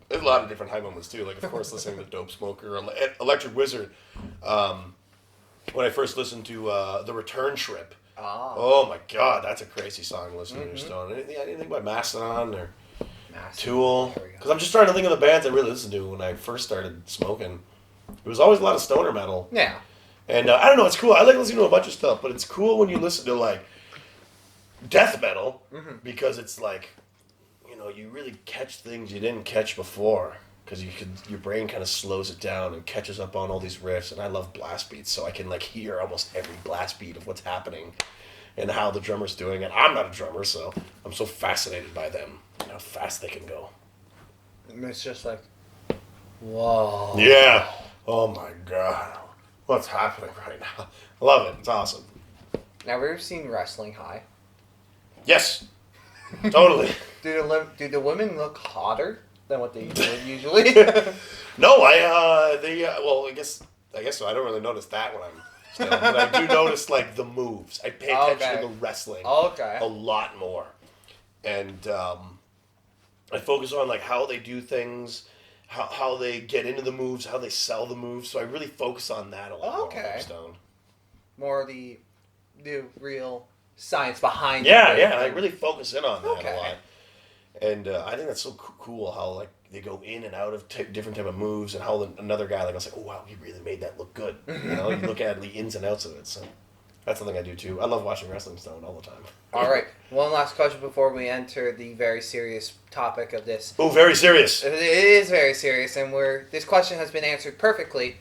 There's a lot of different high moments too. Like, of course, listening to Dope Smoker, Electric Wizard. When I first listened to The Return Trip. Oh my God, that's a crazy song listening to Stone. Anything by Mastodon or Massive. Tool. There we go. Because I'm just trying to think of the bands I really listened to when I first started smoking. It was always a lot of stoner metal. Yeah. And I don't know, it's cool. I like listening to a bunch of stuff, but it's cool when you listen to like death metal because it's like, you know, you really catch things you didn't catch before because your brain kind of slows it down and catches up on all these riffs. And I love blast beats, so I can like hear almost every blast beat of what's happening and how the drummer's doing it. I'm not a drummer, so I'm so fascinated by them and how fast they can go. And it's just like, whoa. Yeah. Oh my god. What's happening right now? I love it. It's awesome. Now, have you ever seen Wrestling High? Yes. Totally. Do the women look hotter than what they would usually? No, well, I guess so. I don't really notice that when I'm standing, but I do notice like the moves. I pay attention to the wrestling Okay. a lot more, and I focus on like how they do things, how they get into the moves, how they sell the moves. So I really focus on that a lot. Okay. More when I'm stoned. More the real science behind Yeah, it. yeah. I really focus in on that Okay. a lot, and I think that's so cool how like they go in and out of different type of moves, and how another guy like I was like, oh wow, he really made that look good. You know, you look at the ins and outs of it. So that's something I do too. I love watching wrestling stoned all the time. All right. One last question before we enter the very serious topic of this. Oh, very serious. It is very serious, and this question has been answered perfectly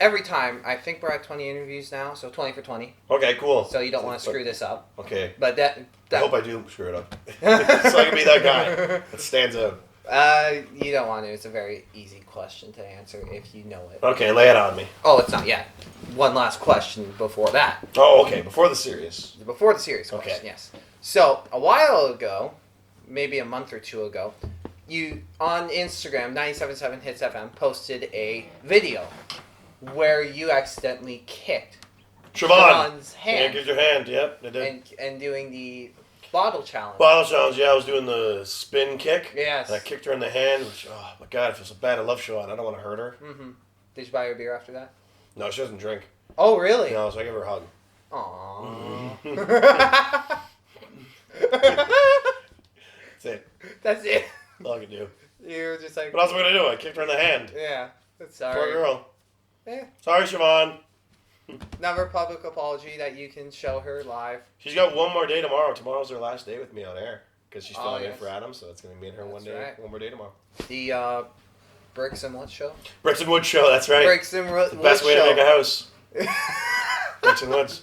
every time. I think we're at 20 interviews now, so 20 for 20. Okay, cool. So you don't want to screw this up. Okay. But that I hope I do screw it up. So I can be that guy that stands out. You don't want to. It's a very easy question to answer if you know it. Okay, lay it on me. Oh, it's not yet. One last question before that. Oh, okay. Before the serious. Before the serious question, Okay. yes. So, a while ago, maybe a month or two ago, you, on Instagram, 977 Hits FM, posted a video where you accidentally kicked Yeah, Siobhan's hand get your hand. Yep, I did. and doing the bottle challenge. Bottle challenge. Yeah, I was doing the spin kick. Yes. And I kicked her in the hand. Which, oh my god, I feel so bad. I love Siobhan. I don't want to hurt her. Mm-hmm. Did you buy her a beer after that? No, she doesn't drink. Oh, really? No, so I give her a hug. Aww. That's it. That's it. All I can do. You were just like, What else am I gonna do? I kicked her in the hand. yeah. Poor Sorry. girl. Yeah. Sorry, Siobhan. Another public apology that you can show her live. She's got one more day tomorrow. Tomorrow's her last day with me on air because she's filling in yes. for Adam. So it's gonna be me and her That's one right. more day tomorrow. The Bricks and What show? Bricks and Wood show. That's right. Bricks and Wood The best way to make a house. a Bricks and Woods.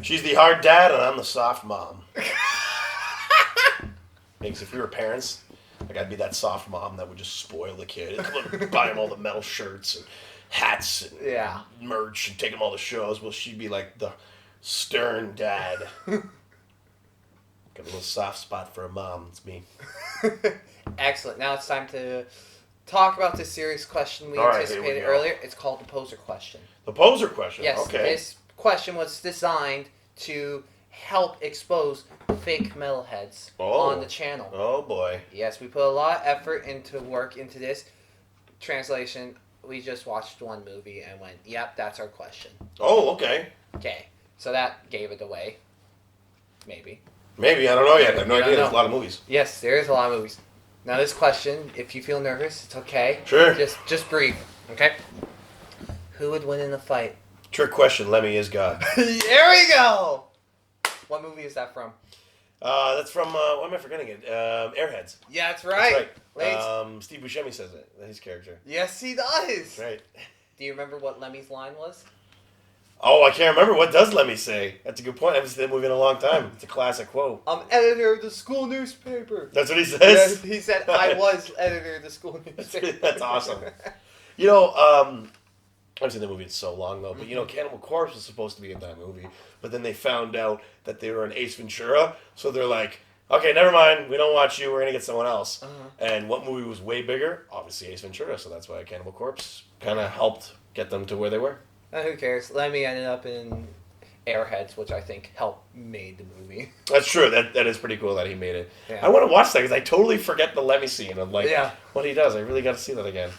She's the hard dad, and I'm the soft mom. Because if we were parents, like I'd be that soft mom that would just spoil the kid, buy him all the metal shirts and hats and Yeah. merch and take him all the shows. Well, she'd be like the stern dad. Got a little soft spot for a mom. It's me. Excellent. Now it's time to talk about the serious question we All right, here we anticipated go. earlier. It's called the poser question. The poser question. Yes, Okay. this question was designed to help expose fake metalheads on the channel. Oh boy. Yes, we put a lot of effort into work into this. Translation, we just watched one movie and went, yep, that's our question. Oh, okay. Okay, so that gave it away. Maybe. Maybe, I don't know yet. I have no I idea. don't There's a know. lot of movies. Yes, there is a lot of movies. Now this question, if you feel nervous, it's okay. Sure. Just breathe, okay? Who would win in a fight? Trick question. Lemmy is God. There we go! What movie is that from? That's from, why am I forgetting it? Airheads. Yeah, that's right. That's right. Steve Buscemi says it. His character. Yes, he does. That's right. Do you remember what Lemmy's line was? Oh, I can't remember. What does Lemmy say? That's a good point. I haven't seen that movie in a long time. It's a classic quote. I'm editor of the school newspaper. That's what he Yeah, says? he said, I was editor of the school newspaper. That's awesome. You know, I haven't seen the movie in so long, though, but you know, Cannibal Corpse was supposed to be in that movie, but then they found out that they were in Ace Ventura, so they're like, okay, never mind, we don't want you, we're going to get someone else. And what movie was way bigger? Obviously Ace Ventura, so that's why Cannibal Corpse kind of helped get them to where they were. Who cares? Lemmy ended up in Airheads, which I think helped made the movie. That's true. That is pretty cool that he made it. Yeah. I want to watch that because I totally forget the Lemmy scene of like Yeah. what he does. I really got to see that again.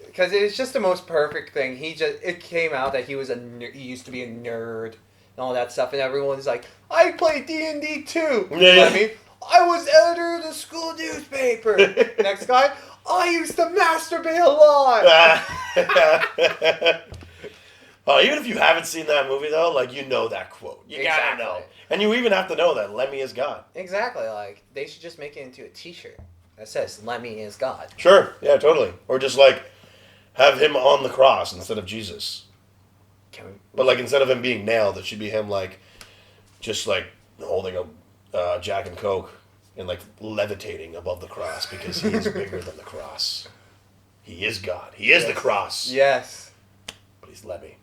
Because it's just the most perfect thing. It came out that he he used to be a nerd and all that stuff, and everyone's like, I play D&D too. Yeah, yeah. Lemmy, I was editor of the school newspaper. Next guy, I used to masturbate a lot. Oh, even if you haven't seen that movie though, like you know that quote. You gotta Exactly. know. And you even have to know that Lemmy is God. Exactly. Like they should just make it into a T-shirt that says "Lemmy is God." Sure, yeah, totally. Or just like have him on the cross instead of Jesus. Can we? But like instead of him being nailed, it should be him like just like holding a Jack and Coke and like levitating above the cross because he is bigger than the cross. He is God. He is the cross. Yes. But he's Lemmy.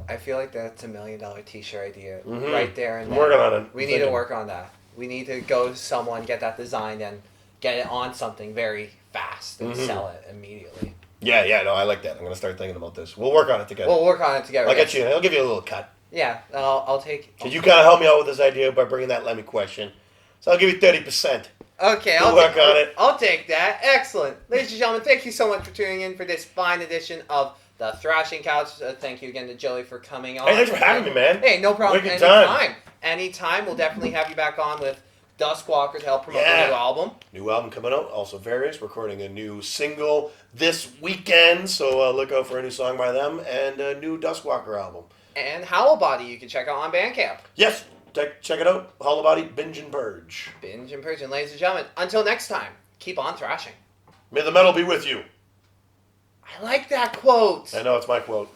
I feel like that's $1 million T-shirt idea Mhm. right there and I'm then. working on it. We need to work on that. We need to go to someone, get that designed, and get it on something very fast and sell it immediately. Yeah, no, I like that. I'm gonna start thinking about this. We'll work on it together. We'll work on it together. I'll get you. I'll give you a little cut. Yeah, I'll take. Cause you kind of helped me out with this idea by bringing that Lemmy question. So I'll give you 30%. Okay, We'll work on it. I'll take that. Excellent. Ladies and gentlemen, thank you so much for tuning in for this fine edition of the Thrashing Couch. Thank you again to Joey for coming on. Hey, thanks for having me, man. Hey, no problem. Wicked Anytime. time. Anytime. We'll definitely have you back on with Duskwalker to help promote Yeah. the new album. New album coming out. Also, Varius recording a new single this weekend. So look out for a new song by them and a new Duskwalker album. And Howl Body you can check out on Bandcamp. Yes, check it out. Hollow Body, Binge and Purge. Binge and Purge. And ladies and gentlemen, until next time, keep on thrashing. May the metal be with you. I like that quote. I know, it's my quote.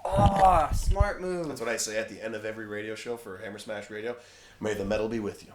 Oh, smart move. That's what I say at the end of every radio show for Hammer Smash Radio. May the metal be with you.